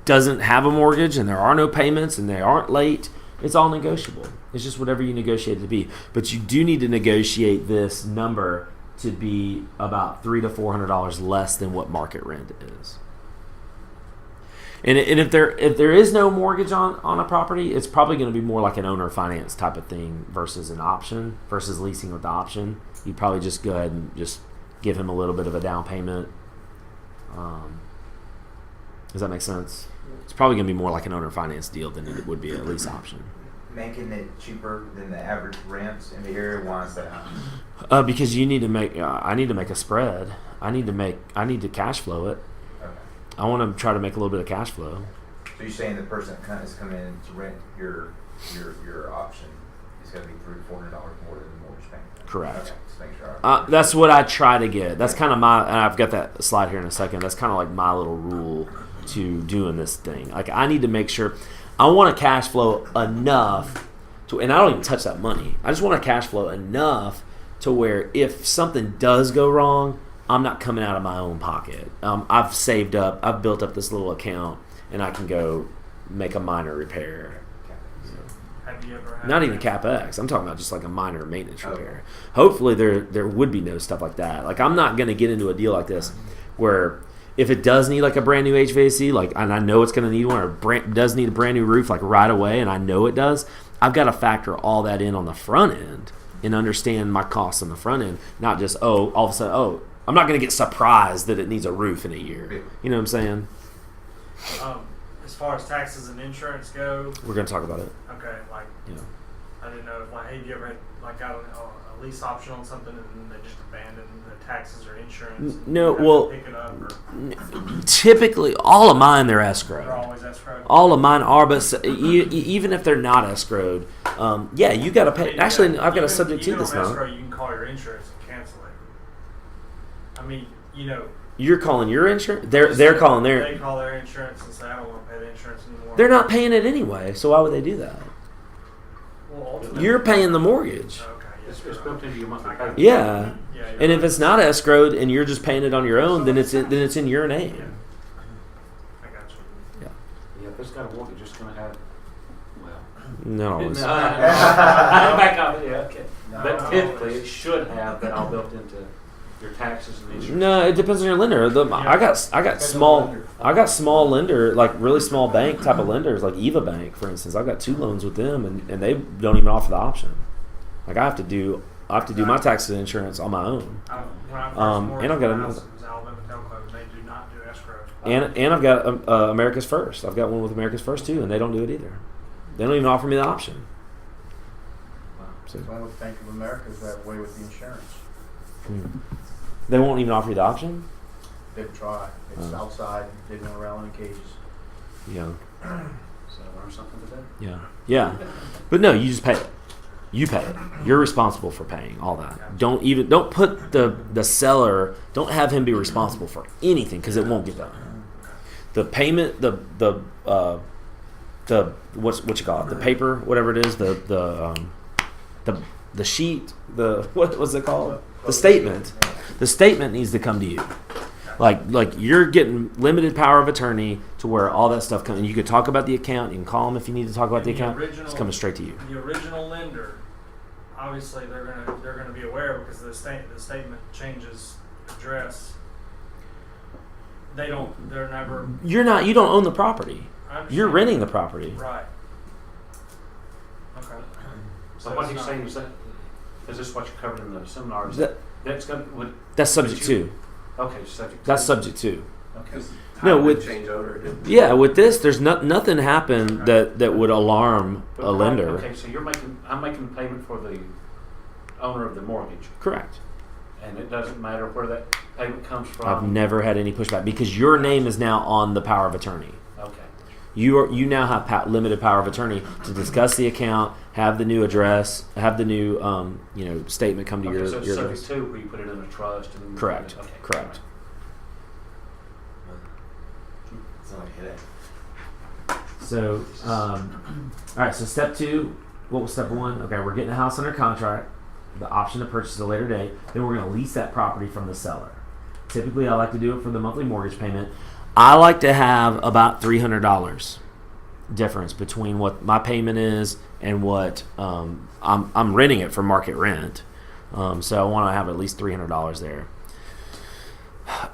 doesn't have a mortgage and there are no payments and they aren't late, it's all negotiable. It's just whatever you negotiate it to be. But you do need to negotiate this number to be about $300 to $400 less than what market rent is. And if there is no mortgage on a property, it's probably going to be more like an owner finance type of thing versus an option, versus leasing with the option. You'd probably just go ahead and just give him a little bit of a down payment. Does that make sense? It's probably going to be more like an owner finance deal than it would be a lease option. Making it cheaper than the average rents in the area. Why is that? Because you need to make. I need to make a spread. I need to cash flow it. Okay. I want to try to make a little bit of cash flow. So you're saying the person that is coming in to rent your option is going to be $300 to $400 more than the mortgage payment? Correct. Okay. Just make sure. That's what I try to get. That's kind of my. And I've got that slide here in a second. That's kind of like my little rule to doing this thing. Like I need to make sure. I want to cash flow enough to, and I don't even touch that money. I just want to cash flow enough to where if something does go wrong, I'm not coming out of my own pocket. I've saved up. I've built up this little account, and I can go make a minor repair. Have you ever had Not even CapEx. I'm talking about just like a minor maintenance repair. Hopefully there would be no stuff like that. Like I'm not going to get into a deal like this where if it does need like a brand new HVAC, and I know it's going to need one, or does need a brand new roof like right away, and I know it does, I've got to factor all that in on the front end and understand my costs on the front end, not just all of a sudden I'm not going to get surprised that it needs a roof in a year. You know what I'm saying? As far as taxes and insurance go, We're going to talk about it. okay, like I didn't know if hey, you ever had got a lease option on something and they just abandoned the taxes or insurance? No, You have well, to pick it up, or typically all of mine they're escrowed. they're always escrowed. All of mine are, but even if they're not escrowed, you got to pay. Actually, I've got a subject to this now. Escrow, you can call your insurance and cancel it. I mean, You're calling your insurance. They're calling their. They call their insurance and say, I don't want to pay the insurance anymore. They're not paying it anyway, so why would they do that? Well, ultimately, You're paying the mortgage. Okay, yes, It's built into your monthly payment. Yeah, Yeah, and if it's not escrowed and you're just paying it on your own, then it's in your name. I got you. Yeah, if it's got a mortgage, it's going to have. Well. No, it's, Back up. Yeah, okay. No, But typically, it should have that all built into your taxes and insurance. no, it depends on your lender. I got small lender, like really small bank type of lenders, like Eva Bank, for instance. I've got 2 loans with them, and they don't even offer the option. Like I have to do my taxes and insurance on my own. When I first and I've got my another- house, it was Alabama Telco. They do not do escrow. And I've got America's First. I've got one with America's First too, and they don't do it either. They don't even offer me the option. So, I would think of America is that way with the insurance. they won't even offer you the option. They've tried. It's outside. They don't allow any cages. Yeah, So learn something today. yeah. But no, you just pay it. You pay it. You're responsible for paying all that. Don't put the seller. Don't have him be responsible for anything because it won't get done. The payment, the what you call it, the paper, whatever it is, the sheet, what's it called? The statement. The statement needs to come to you. Like you're getting limited power of attorney to where all that stuff comes. You can talk about the account. You can call them if you need to talk about the account. It's coming straight to you. The original lender, obviously, they're gonna be aware because the statement changes address. They're never. You don't own the property. You're renting the property. Right. Okay. So what it's he's not- saying is this what you covered in the seminar? Is That- that's going to That's subject to. Okay, subject. That's subject to. Okay. No, How with- did it change owner? Yeah, with this, there's nothing happened that would alarm But a lender. Okay, so I'm making the payment for the owner of the mortgage, Correct. and it doesn't matter where that payment comes from. I've never had any pushback because your name is now on the power of attorney. Okay. You now have limited power of attorney to discuss the account, have the new address, have the new statement come to Okay, your so it's your subject address. to where you put it in a trust. And Correct. Okay. Correct. It's not a headache. So, all right. So step 2, what was step 1? Okay, we're getting the house under contract, the option to purchase at a later date. Then we're going to lease that property from the seller. Typically, I like to do it for the monthly mortgage payment. I like to have about $300 difference between what my payment is and what I'm renting it for market rent. So I want to have at least $300 there.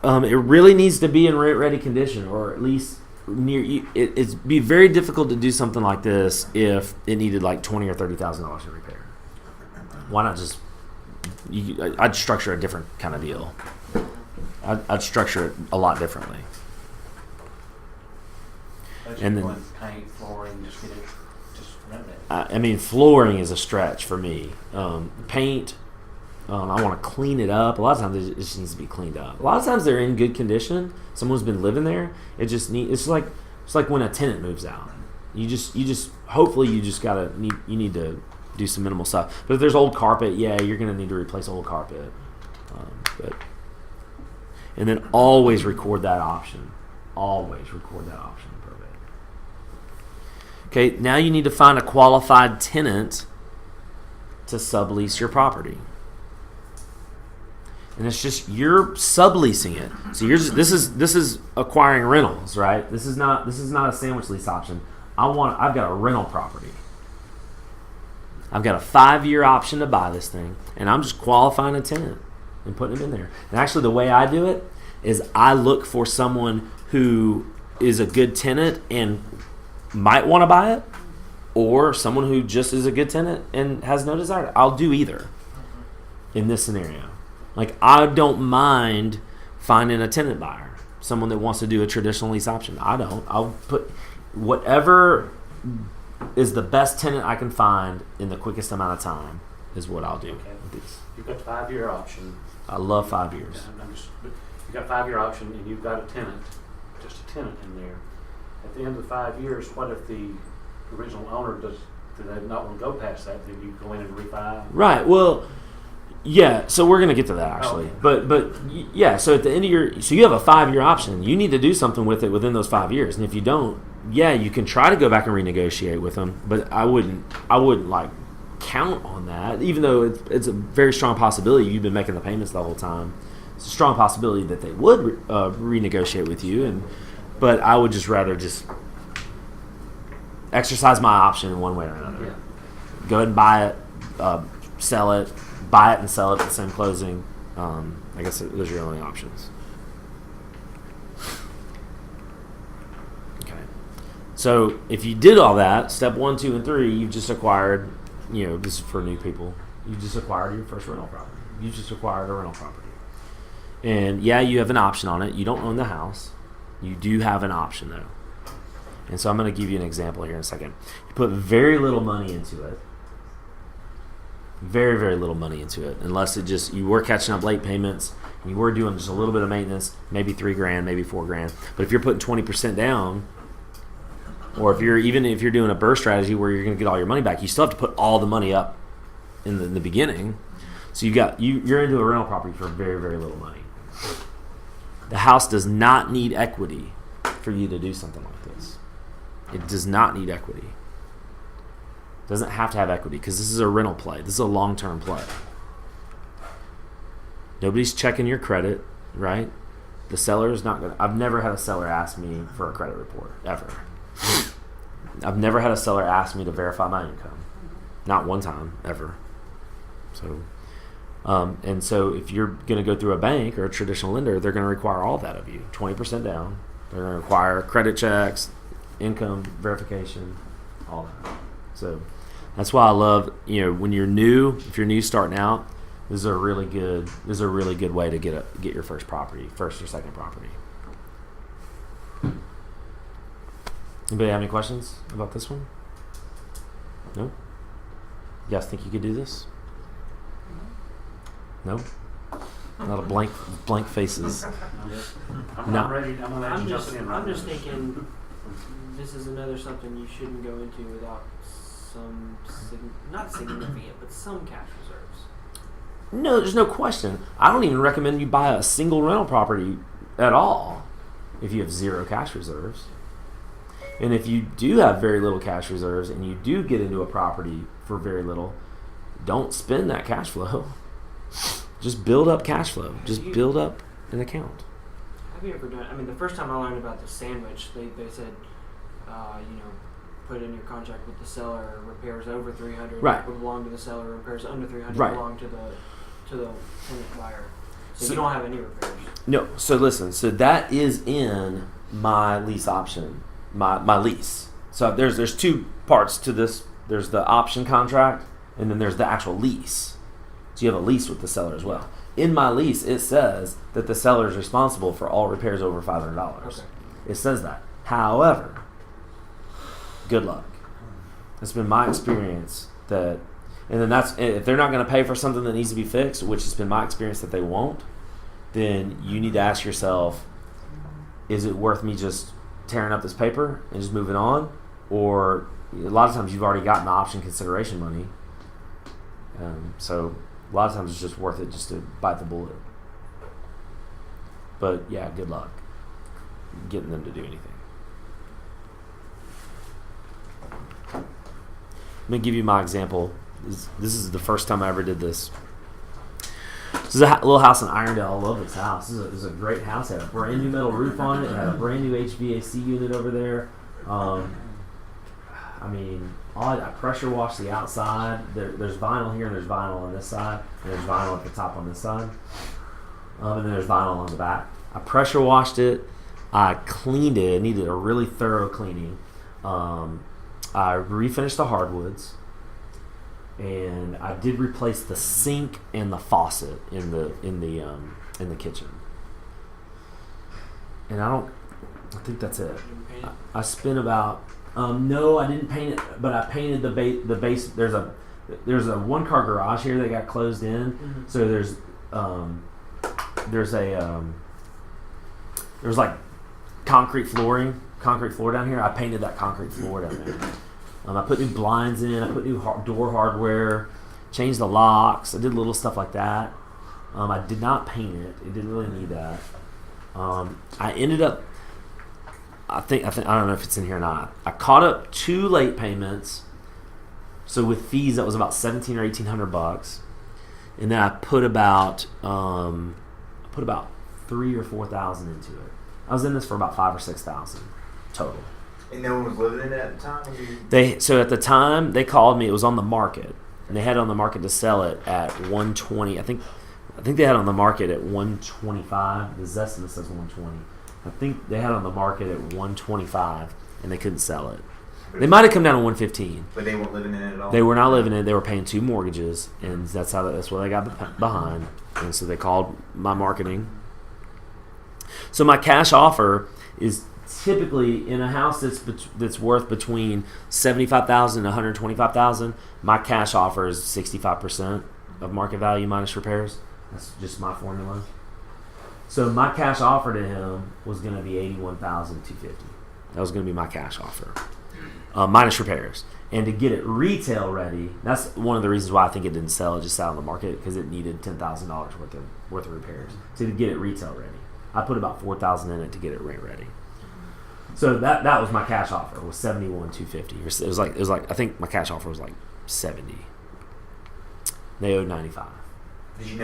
It really needs to be in rent-ready condition, or at least near. It'd be very difficult to do something like this if it needed like $20,000 or $30,000 in repair. Why not just? I'd structure a different kind of deal. I'd structure it a lot differently. And then- paint, flooring, just get it, just rent it. I mean, flooring is a stretch for me. Paint, I want to clean it up. A lot of times it just needs to be cleaned up. A lot of times they're in good condition. Someone's been living there. It's like when a tenant moves out. You just hopefully you need to do some minimal stuff. But if there's old carpet, yeah, you're gonna need to replace old carpet. And then always record that option. Always record that option in probate. Okay, now you need to find a qualified tenant to sublease your property. And it's just you're subleasing it. So this is acquiring rentals, right? This is not a sandwich lease option. I've got a rental property. I've got a 5-year option to buy this thing, and I'm just qualifying a tenant and putting them in there. And actually, the way I do it is I look for someone who is a good tenant and might want to buy it, or someone who just is a good tenant and has no desire. I'll do either in this scenario. Like, I don't mind finding a tenant buyer, someone that wants to do a traditional lease option. I don't. I'll put whatever is the best tenant I can find in the quickest amount of time is what I'll do. Okay. You've got 5-year option. I love 5 years. You've got 5-year option, and you've got a tenant, just a tenant in there. At the end of the 5 years, what if the original owner do they not want to go past that? Then you go in and refi. Right. Well, yeah. So we're gonna get to that actually. Okay. But yeah. So at the end of you have a 5-year option. You need to do something with it within those 5 years. And if you don't, yeah, you can try to go back and renegotiate with them. But I wouldn't like count on that. Even though it's a very strong possibility you've been making the payments the whole time. It's a strong possibility that they would renegotiate with you. But I would just rather exercise my option in one way or another. Yeah. Go ahead and buy it, sell it, buy it and sell it at the same closing. I guess those are your only options. Okay. So if you did all that, step 1, 2, and 3, you've just acquired, this is for new people, you just acquired your first rental property. You just acquired a rental property. And yeah, you have an option on it. You don't own the house. You do have an option though. And so I'm going to give you an example here in a second. You put very little money into it. Very, very little money into it. Unless you were catching up late payments, and you were doing just a little bit of maintenance, maybe $3,000, maybe $4,000. But if you're putting 20% down, or if you're doing a burst strategy where you're going to get all your money back, you still have to put all the money up in the beginning. So you're into a rental property for very, very little money. The house does not need equity for you to do something like this. It does not need equity. It doesn't have to have equity because this is a rental play. This is a long-term play. Nobody's checking your credit, right? The seller is not going to... I've never had a seller ask me for a credit report, ever. I've never had a seller ask me to verify my income. Not one time, ever. So... and so if you're going to go through a bank or a traditional lender, they're going to require all that of you. 20% down. They're going to require credit checks, income verification, all that. So that's why I love, when you're new, if you're new starting out, this is a really good way to get your first or second property. Anybody have any questions about this one? No? You guys think you could do this? No? Not a blank faces. I'm No. not ready. I'm not jumping in right I'm just now. thinking this is another something you shouldn't go into without some not significant, but some cash reserves. No, there's no question. I don't even recommend you buy a single rental property at all if you have zero cash reserves. And if you do have very little cash reserves and you do get into a property for very little, don't spend that cash flow. Just build up cash flow. Just build up an account. Have you ever done? I mean, the first time I learned about the sandwich, they said, put in your contract with the seller. Repairs over 300 Right. belong to the seller. Repairs under 300 Right. belong to the tenant buyer. So, So- you don't have any repairs. No, so listen. So that is in my lease option, my lease. So there's two parts to this. There's the option contract, and then there's the actual lease. So you have a lease with the seller as well. In my lease, it says that the seller is responsible for all repairs over $500. Okay. It says that. However, good luck. It's been my experience that, and then that's if they're not going to pay for something that needs to be fixed, which has been my experience that they won't. Then you need to ask yourself, is it worth me just tearing up this paper and just moving on? Or a lot of times you've already gotten the option consideration money. So a lot of times it's just worth it just to bite the bullet. But yeah, good luck getting them to do anything. Let me give you my example. This is the first time I ever did this. This is a little house in Irondale. I love this house. This is a great house. It had a brand new metal roof on it. It had a brand new HVAC unit over there. I mean, I pressure washed the outside. There's vinyl here and there's vinyl on this side. And there's vinyl at the top on this side. And then there's vinyl on the back. I pressure washed it. I cleaned it. It needed a really thorough cleaning. I refinished the hardwoods. And I did replace the sink and the faucet in the kitchen. And I think that's it. I spent about no, I didn't paint it, but I painted the base. There's a one car garage here that got closed in. Mm-hmm. So there's like concrete floor down here. I painted that concrete floor down there. I put new blinds in. I put new door hardware. Changed the locks. I did little stuff like that. I did not paint it. It didn't really need that. I ended up. I don't know if it's in here or not. I caught up 2 late payments. So with fees, that was about $1,700 or $1,800, and then I put about $3,000 or $4,000 into it. I was in this for about $5,000 or $6,000 total. And no one was living in it at the time? So at the time they called me, it was on the market, and they had it on the market to sell it at $120. I think they had it on the market at $125. The Zestimate says $120. I think they had it on the market at $125, and they couldn't sell it. They might have come down to $115. But they weren't living in it at all? They were not living in it. They were paying 2 mortgages, and that's where they got behind. And so they called my marketing. So my cash offer is typically in a house that's worth between $75,000 and $125,000. My cash offer is 65% of market value minus repairs. That's just my formula. So my cash offer to him was going to be $81,250. That was going to be my cash offer, minus repairs. And to get it retail ready, that's one of the reasons why I think it didn't sell. It just sat on the market because it needed $10,000 worth of repairs. So to get it retail ready, I put about $4,000 in it to get it rent ready. So that was my cash offer, was $71,250. It was like I think my cash offer was like $70. They owed $95. Did you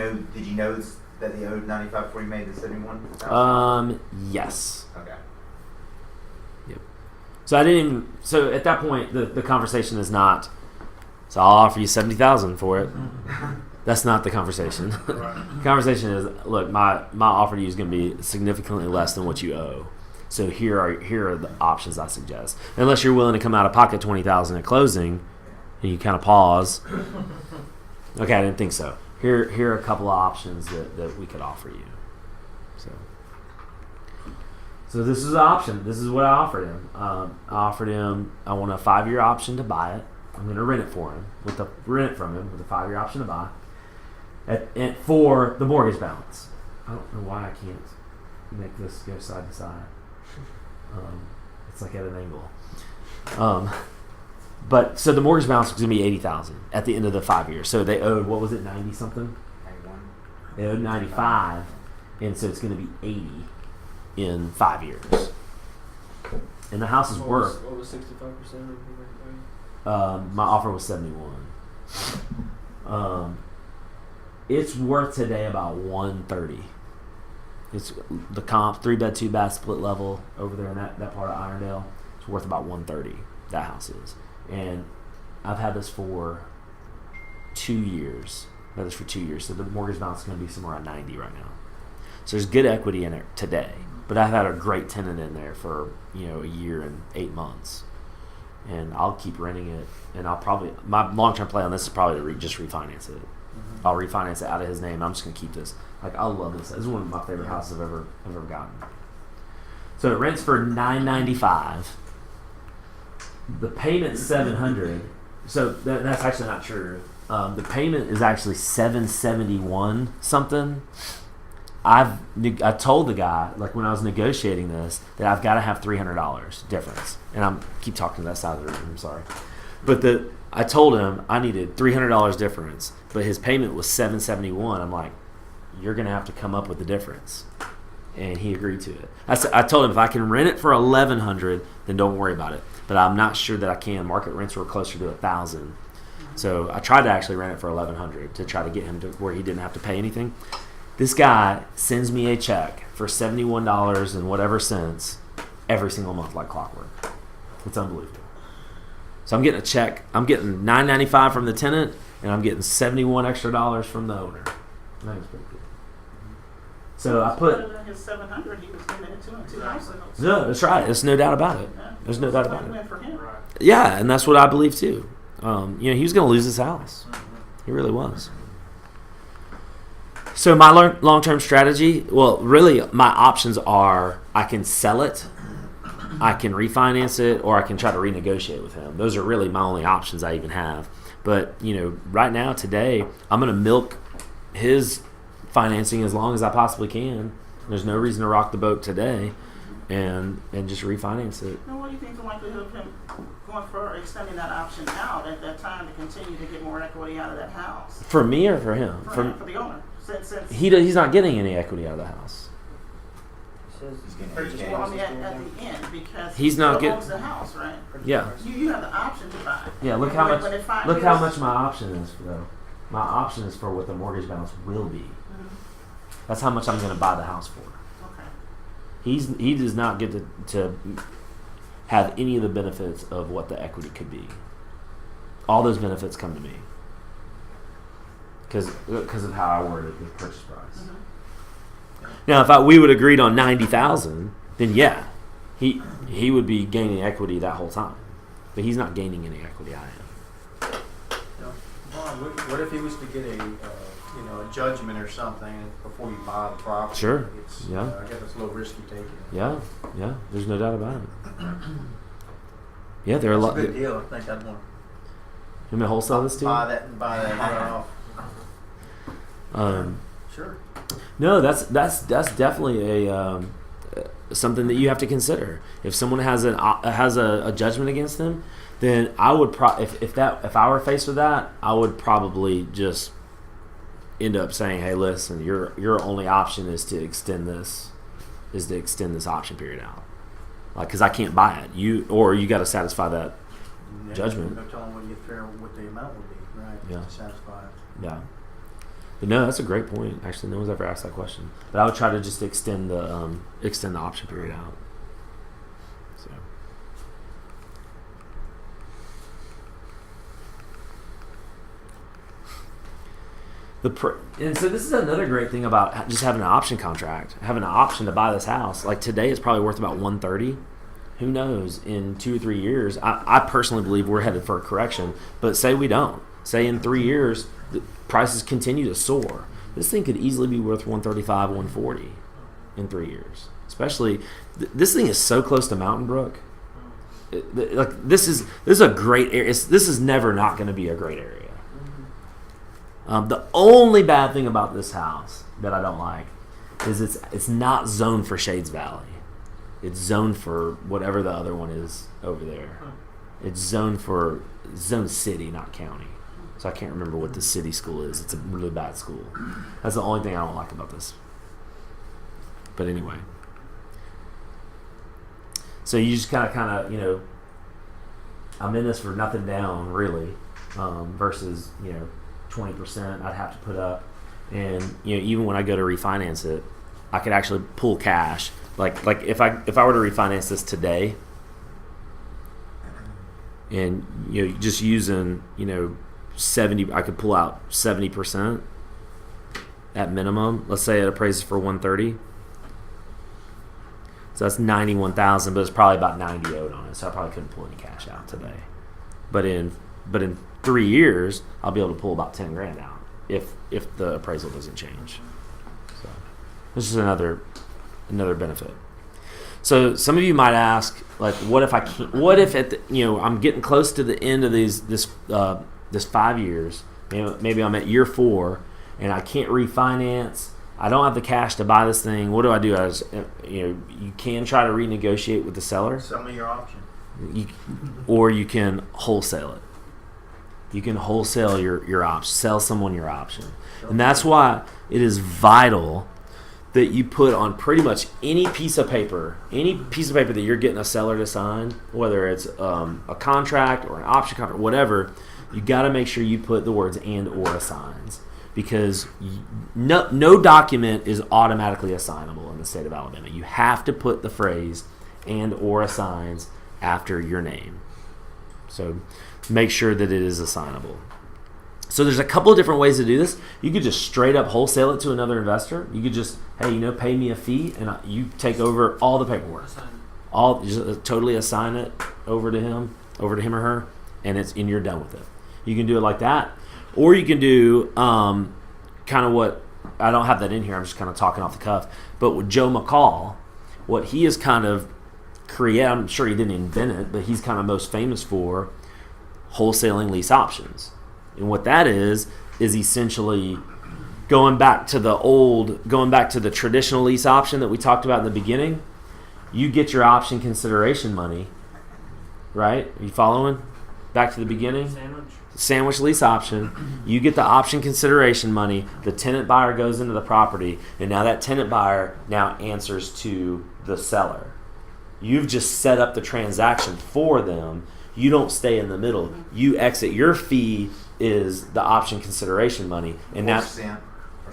know that they owed $95 before you made the $71,000? Yes. Okay. Yep. So I didn't even. So at that point, the conversation is not. So I'll offer you $70,000 for it. That's not the conversation. The conversation is, look, my offer to you is going to be significantly less than what you owe. So here are the options I suggest. Unless you're willing to come out of pocket $20,000 at closing, and you kind of pause. Okay, I didn't think so. Here are a couple of options that we could offer you. So So this is an option. This is what I offered him. I want a 5-year option to buy it. I'm going to rent it for him with a 5-year option to buy, for the mortgage balance. I don't know why I can't make this go side to side. It's like at an angle. But so the mortgage balance was going to be $80,000 at the end of the 5 years. So they owed, what was it, 90 something? 91. They owed 95, and so it's going to be 80 in 5 years. And the house is worth. What was 65% of the rate? My offer was 71. It's worth today about 130. It's the comp 3-bed 2-bath split level over there in that part of Irondale. It's worth about 130. That house is, and I've had this for 2 years. I've had this for 2 years, so the mortgage balance is going to be somewhere around 90 right now. So there's good equity in it today, but I've had a great tenant in there for a year and 8 months. And I'll keep renting it, and I'll probably, my long-term play on this is probably to just refinance it. I'll refinance it out of his name. I'm just gonna keep this. Like, I love this. This is one of my favorite houses I've ever gotten. So it rents for $995. The payment's $700. So that's actually not true. The payment is actually $771 something. I told the guy, like when I was negotiating this, that I've got to have $300 difference, and I'm keep talking to that side of the room. I'm sorry, but I told him I needed $300 difference, but his payment was $771. I'm like, you're gonna have to come up with the difference, and he agreed to it. I told him if I can rent it for $1,100, then don't worry about it. But I'm not sure that I can. Market rents were closer to $1,000, so I tried to actually rent it for $1,100 to try to get him to where he didn't have to pay anything. This guy sends me a check for $71 and whatever cents every single month like clockwork. It's unbelievable. So I'm getting a check. I'm getting $995 from the tenant, and I'm getting $71 extra from the owner. I think it's pretty good. So I put. Better than his $700 he was giving it to in 2 houses. No, that's right. There's no doubt about it. Yeah. There's no doubt about it. Win for him. Right. Yeah, and that's what I believe too. He was going to lose his house. He really was. So my long-term strategy, well, really my options are I can sell it, I can refinance it, or I can try to renegotiate with him. Those are really my only options I even have. But, right now, today, I'm going to milk his financing as long as I possibly can. There's no reason to rock the boat today and just refinance it. Now, what do you think the likelihood of him going for extending that option out at that time to continue to get more equity out of that house? For me or for him? For the owner. Since He's not getting any equity out of the house. He's getting purchase. $8K. Well, I mean, at the end, because He's not he get- owns the house, right? Yeah. You have the option to buy. Yeah, look And how when- much. when it 5 Look how years- much my option is though. My option is for what the mortgage balance will be. That's how much I'm going to buy the house for. Okay. He does not get to have any of the benefits of what the equity could be. All those benefits come to me because of how I worded the purchase price. Now, if we would agreed on $90,000, then yeah, he would be gaining equity that whole time, but he's not gaining any equity. I am. Brian, what if he was to get a judgment or something before you buy the property? Sure. It's, Yeah. I guess it's a little risky taking it. Yeah. There's no doubt about it. Yeah, there are a It's lot. a good deal. I think I'd want You may wholesale this to too. buy that and run off. Sure. No, that's definitely a something that you have to consider. If someone has a judgment against them, then I would if I were faced with that, I would probably just end up saying, "Hey, listen, your only option is to extend this option period out, like because I can't buy it. You got to satisfy that judgment." No telling when you get there what the amount would be, right? Yeah. To satisfy it. Yeah. But no, that's a great point. Actually, no one's ever asked that question. But I would try to just extend the option period out. So. And so this is another great thing about just having an option contract, having an option to buy this house. Like today, it's probably worth about $130. Who knows? In 2 or 3 years, I personally believe we're headed for a correction. But say we don't. Say in 3 years, the prices continue to soar. This thing could easily be worth $135, $140. in 3 years. Especially, this thing is so close to Mountain Brook. This is a great area. This is never not going to be a great area. The only bad thing about this house that I don't like is it's not zoned for Shades Valley. It's zoned for whatever the other one is over there. It's zoned city, not county. So I can't remember what the city school is. It's a really bad school. That's the only thing I don't like about this. But anyway. So you just kind of, you know, I'm in this for nothing down, really, versus, you know, 20% I'd have to put up. And, you know, even when I go to refinance it, I could actually pull cash. Like if I were to refinance this today, and, you know, just using, you know, 70, I could pull out 70% at minimum. Let's say it appraises for 130. So that's 91,000, but it's probably about 90 owed on it. So I probably couldn't pull any cash out today. But in 3 years, I'll be able to pull about 10 grand out if the appraisal doesn't change. So this is another benefit. So some of you might ask, like, what if I can't? What if at the, you know, I'm getting close to the end of this 5 years? You know, maybe I'm at year 4 and I can't refinance. I don't have the cash to buy this thing. What do? You know, you can try to renegotiate with the seller. Sell me your option. Or you can wholesale it. You can wholesale your option, sell someone your option. And that's why it is vital that you put on pretty much any piece of paper that you're getting a seller to sign, whether it's a contract or an option contract, whatever, you got to make sure you put the words and or assigns. Because no document is automatically assignable in the state of Alabama. You have to put the phrase and or assigns after your name. So make sure that it is assignable. So there's a couple of different ways to do this. You could just straight up wholesale it to another investor. You could just, hey, you know, pay me a fee and you take over all the paperwork. Just totally assign it over to him or her, and you're done with it. You can do it like that. Or you can do kind of what, I don't have that in here, I'm just kind of talking off the cuff, but with Joe McCall, what he is kind of created, I'm sure he didn't invent it, but he's kind of most famous for wholesaling lease options. And what that is essentially going back to the traditional lease option that we talked about in the beginning. You get your option consideration money, right? Are you following? Back to the beginning? Sandwich lease option. You get the option consideration money. The tenant buyer goes into the property, and now that tenant buyer now answers to the seller. You've just set up the transaction for them. You don't stay in the middle. You exit. Your fee is the option consideration money, and that's or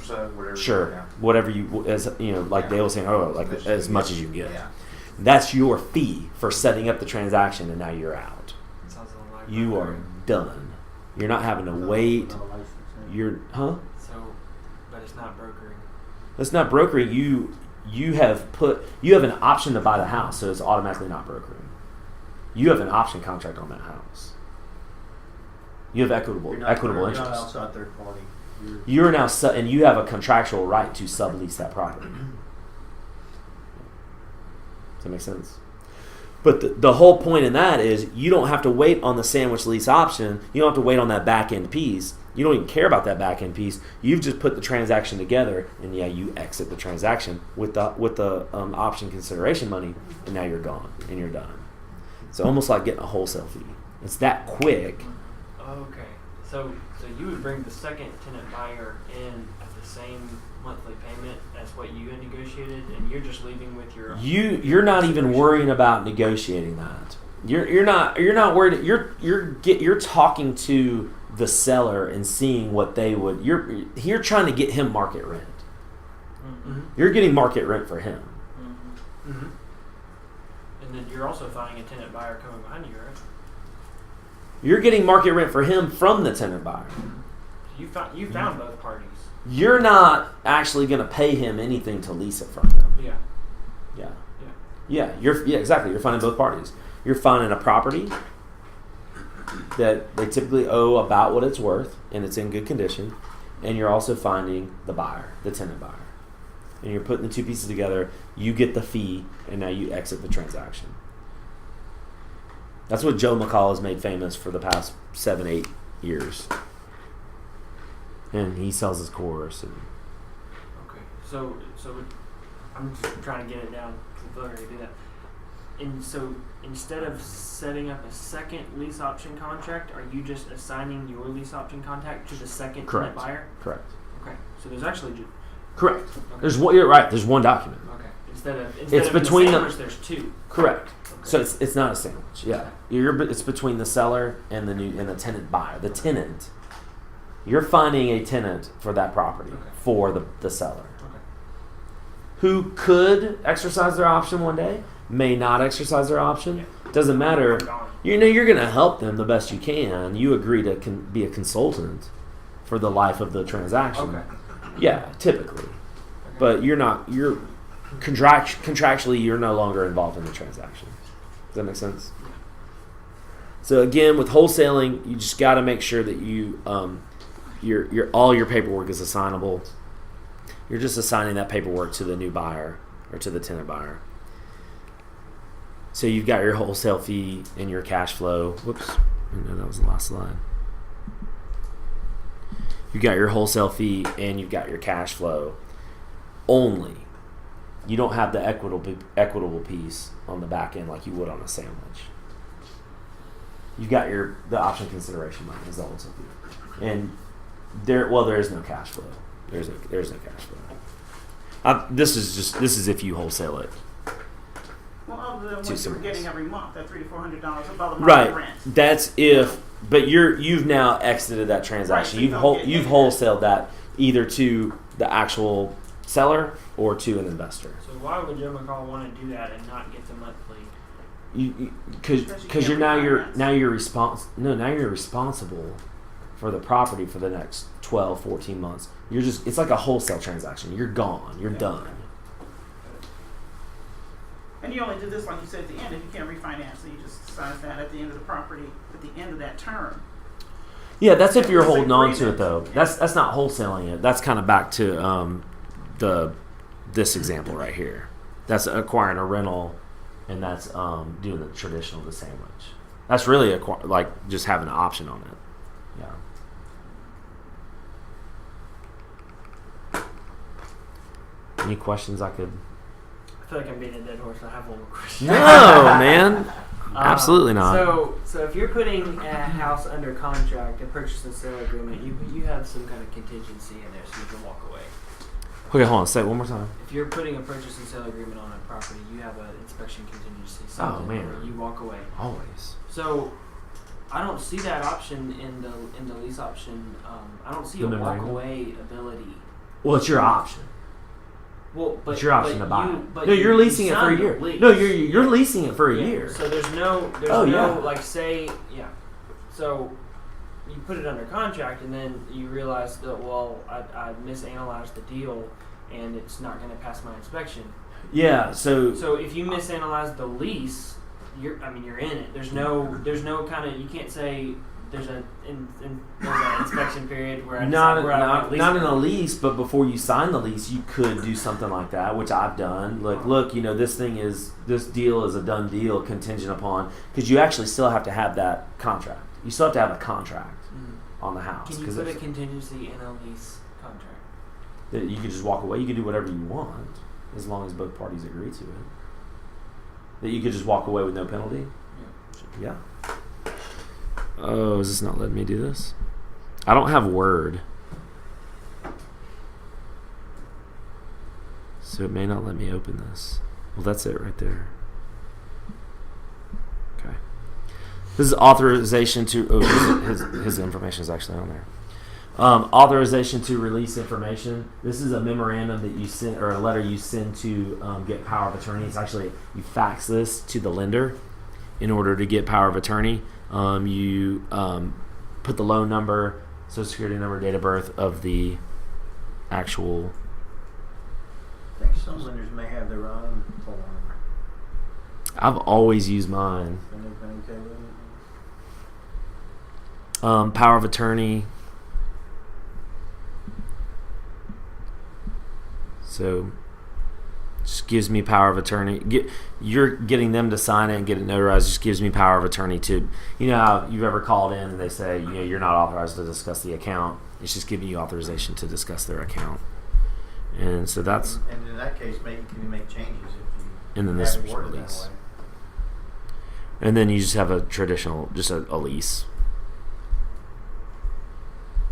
so, whatever. Sure, whatever you, as you know, like Dale was saying, as much as you can get. Yeah. That's your fee for setting up the transaction, and now you're out. You are done. You're not having to wait. No license, yeah. You're But it's not brokering. It's not brokering. You have an option to buy the house, so it's automatically not brokering. You have an option contract on that house. You have equitable You're not interest. outside third party. You're now and you have a contractual right to sublease that property. Does that make sense? But the whole point in that is you don't have to wait on the sandwich lease option. You don't have to wait on that back end piece. You don't even care about that back end piece. You've just put the transaction together, and you exit the transaction with the option consideration money, and now you're gone and you're done. It's almost like getting a wholesale fee. It's that quick. Okay, so you would bring the second tenant buyer in at the same monthly payment as what you had negotiated, and you're just leaving with your You're not even worrying about negotiating that. You're not worried. You're talking to the seller and seeing what they would. You're trying to get him market rent. Mm-hmm. You're getting market rent for him. Mm-hmm. Mm-hmm. And then you're also finding a tenant buyer coming behind you, right? You're getting market rent for him from the tenant buyer. So you found both parties. You're not actually going to pay him anything to lease it from him. Yeah. Exactly. You're finding both parties. You're finding a property that they typically owe about what it's worth, and it's in good condition, and you're also finding the buyer, the tenant buyer. and you're putting the two pieces together, you get the fee, and now you exit the transaction. That's what Joe McCall has made famous for the past 7-8 years. And he sells his course. And Okay. So I'm just trying to get it down because I feel like I can do that. And so instead of setting up a second lease option contract, are you just assigning your lease option contract to the second Correct. tenant buyer? correct. Okay. So there's actually just Correct. okay. There's one. You're right. There's one document. Okay. Instead of It's in between the the- sandwich, there's two. Correct. Okay. So it's not a sandwich. Yeah. It's between the seller and the tenant buyer. The tenant. You're finding a tenant for that property Okay. for the seller, Okay. who could exercise their option one day, may not exercise their option. Doesn't matter. Gone. You know you're going to help them the best you can. You agree to be a consultant for the life of the transaction. Okay. Yeah, typically. Okay. But you're not. You're contractually you're no longer involved in the transaction. Does that make sense? So again, with wholesaling, you just got to make sure that you your all your paperwork is assignable. You're just assigning that paperwork to the new buyer or to the tenant buyer. So you've got your wholesale fee and your cash flow. Whoops, no, that was the last slide. You've got your wholesale fee and you've got your cash flow. Only, you don't have the equitable piece on the back end like you would on a sandwich. You've got the option consideration money is the wholesale fee, and there is no cash flow. There's no cash flow. This is if you wholesale it. Well, other than Two what you're semis. getting every month, that $300 to $400 above the Right. market rent. That's if, but you've now exited that transaction. Right, so You've wholesaled that either to the actual seller or to an investor. So why would Joe McCall want to do that and not get the monthly? Because you now can't you're responsible for the property for the next 12, 14 months. It's like a wholesale transaction. You're gone. You're done. And you only do this, like you said, at the end. If you can't refinance, so you just sign that at the end of the property, at the end of that term. Yeah, that's if you're It's holding on to it agreement. though. That's not wholesaling it. That's kind of back to this example right here. That's acquiring a rental, and that's doing the traditional, the sandwich. That's really like just having an option on it. Yeah. Any questions I could? I feel like I'm beating a dead horse. I have one more question. No, man. Absolutely not. So if you're putting a house under contract, a purchase and sale agreement, you have some kind of contingency in there so you can walk away. Okay, hold on. Say it one more time. If you're putting a purchase and sale agreement on a property, you have an inspection contingency. Something man. where you walk away. Always. So I don't see that option in the lease option. I don't see The a walk memorandum? away ability. Well, it's your option. Well, but It's your option but to buy you- it. but No, you're you leasing it for a signed the year. lease. No, you're leasing it for a Yeah, year. So there's no like say So you put it under contract and then you realize that I misanalyzed the deal and it's not going to pass my inspection. Yeah. So So if you misanalyze the lease, you're in it. There's no kind of, you can't say there's an inspection period where I decide where I want to lease not it. in a lease, but before you sign the lease, you could do something like that, which I've done. Look, this deal is a done deal, contingent upon, because you actually still have to have that contract. You still have to have a contract on the house. Can you 'cause put a if- contingency in a lease contract? that you could just walk away. You can do whatever you want as long as both parties agree to it. That you could just walk away with no penalty. Yeah. Oh, is this not letting me do this? I don't have Word, so it may not let me open this. Well, that's it right there. Okay. This is authorization to. Oh, his information is actually on there. Authorization to release information. This is a memorandum that you send, or a letter you send to get power of attorney. It's actually, you fax this to the lender in order to get power of attorney. You put the loan number, social security number, date of birth of the actual. I think some lenders may have their own form. I've always used mine. Anything okay with it? Power of attorney. So Just gives me power of attorney. You're getting them to sign it and get it notarized. Just gives me power of attorney to, you know how you've ever called in and they say, you know, you're not authorized to discuss the account. It's just giving you authorization to discuss their account. And so that's. And in that case, you can make changes if you. And then this have it worded that release. way. And then you just have a traditional, just a lease.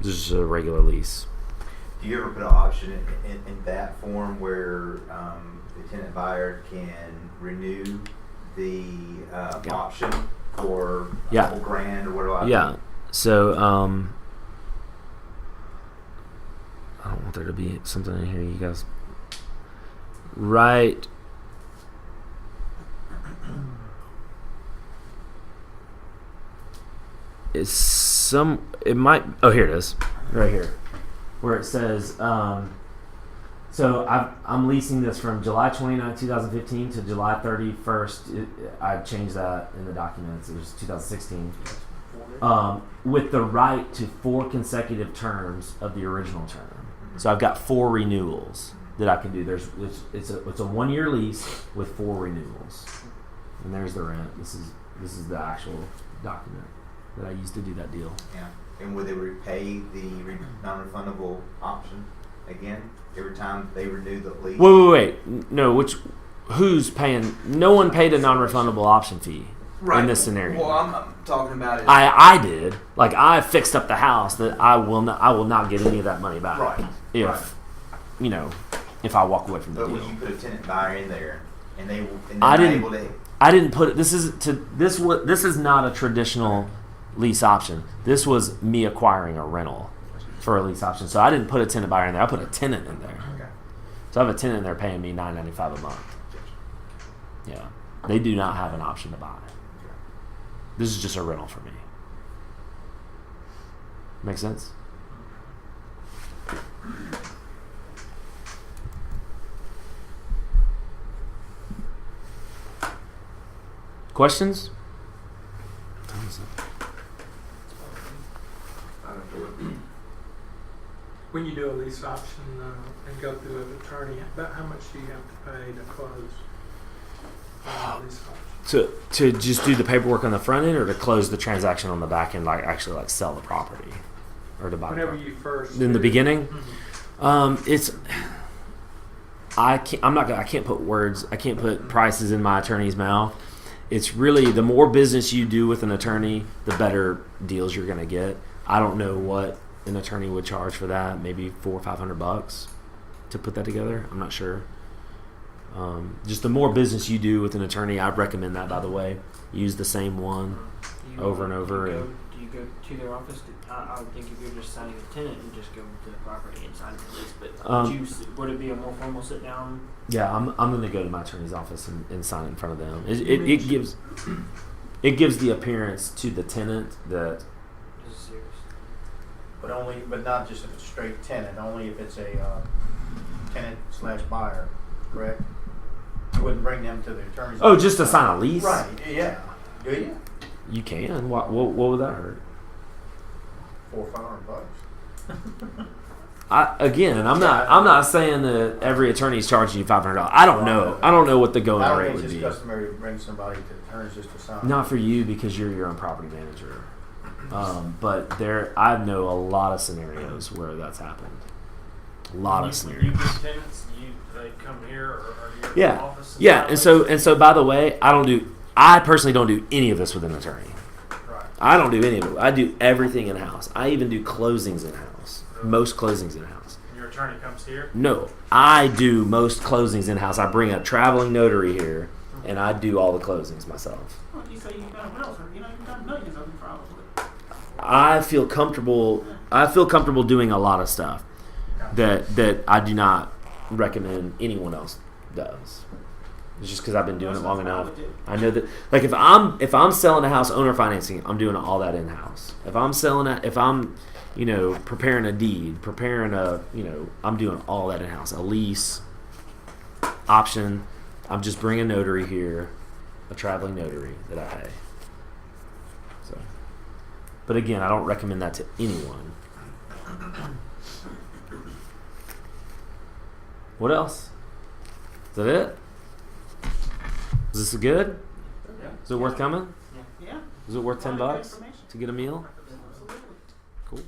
Just a regular lease. Do you ever put an option in that form where the tenant buyer can renew the option for a Yeah. couple grand or whatever? Yeah. So I don't want there to be something in here, you guys. Right. It might. Oh, here it is. Right here, where it says. So I'm leasing this from July 29, 2015 to July 31st. I changed that in the documents. It was 2016. With the right to 4 consecutive terms of the original term. So I've got 4 renewals that I can do. It's a 1-year lease with 4 renewals, and there's the rent. This is the actual document that I used to do that deal. Yeah. And would they repay the non-refundable option again every time they renew the lease? Wait. No, who's paying? No one paid a non-refundable option fee in this scenario. Well, I'm talking about it. I did. Like, I fixed up the house that I will not get any of that money back. Right. If you know, if I walk away from the But deal. when you put a tenant buyer in there and they're I not didn't- able to. I didn't put it. This is not a traditional lease option. This was me acquiring a rental for a lease option. So I didn't put a tenant buyer in there. I put a tenant in there. Okay. So I have a tenant in there paying me $9.95 a month. Yeah, they do not have an option to buy. This is just a rental for me. Make sense? Questions? When you do a lease option and go through an attorney, about how much do you have to pay to close a lease option? To just do the paperwork on the front end, or to close the transaction on the back end, like actually sell the property, or to buy the Whenever property? you first In the do- beginning, Mhm. it's I can't put words. I can't put prices in my attorney's mouth. It's really, the more business you do with an attorney, the better deals you're going to get. I don't know what an attorney would charge for that. Maybe $400 or $500 to put that together. I'm not sure. Just the more business you do with an attorney, I'd recommend that. By the way, use the same one over and over. Do you go to their office? I would think if you're just signing a tenant, you just go to the property and sign the lease. But would it be a more formal sit down? Yeah, I'm going to go to my attorney's office and sign it in front of them. It gives the appearance to the tenant that. This is serious. But not just if it's a straight tenant, only if it's a tenant/buyer, correct? You wouldn't bring them to the attorney's Oh, office. just to sign a lease? Right, yeah. Do you? You can. What would that hurt? $400 or $500. I'm not saying that every attorney's charging you $500. I don't know. I don't know what the going I don't rate think would it's be. just customary to bring somebody to the attorneys just to sign. Not for you, because you're your own property manager. But I know a lot of scenarios where that's happened. A lot of When scenarios. you get tenants, they come here or here at the Yeah, office. yeah. And so by the way, I personally don't do any of this with an attorney. Right. I don't do any of it. I do everything in house. I even do closings in house. Most closings in house. And your attorney comes here. No, I do most closings in house. I bring a traveling notary here, and I do all the closings myself. Well, you say you've got a realtor, you've got millions of them probably. I feel comfortable doing a lot of stuff that I do not recommend anyone else does. It's just because I've been doing it long enough. I know that, like, if I'm selling a house, owner financing, I'm doing all that in house. If I'm preparing a deed, I'm doing all that in house. A lease, option, I'm just bringing a notary here, a traveling notary that I pay. So, but again, I don't recommend that to anyone. What else? Is that it? Is this good? Yeah. Is it worth coming? Yeah. Is it worth A lot of good $10 information. to get a meal? Absolutely. Cool.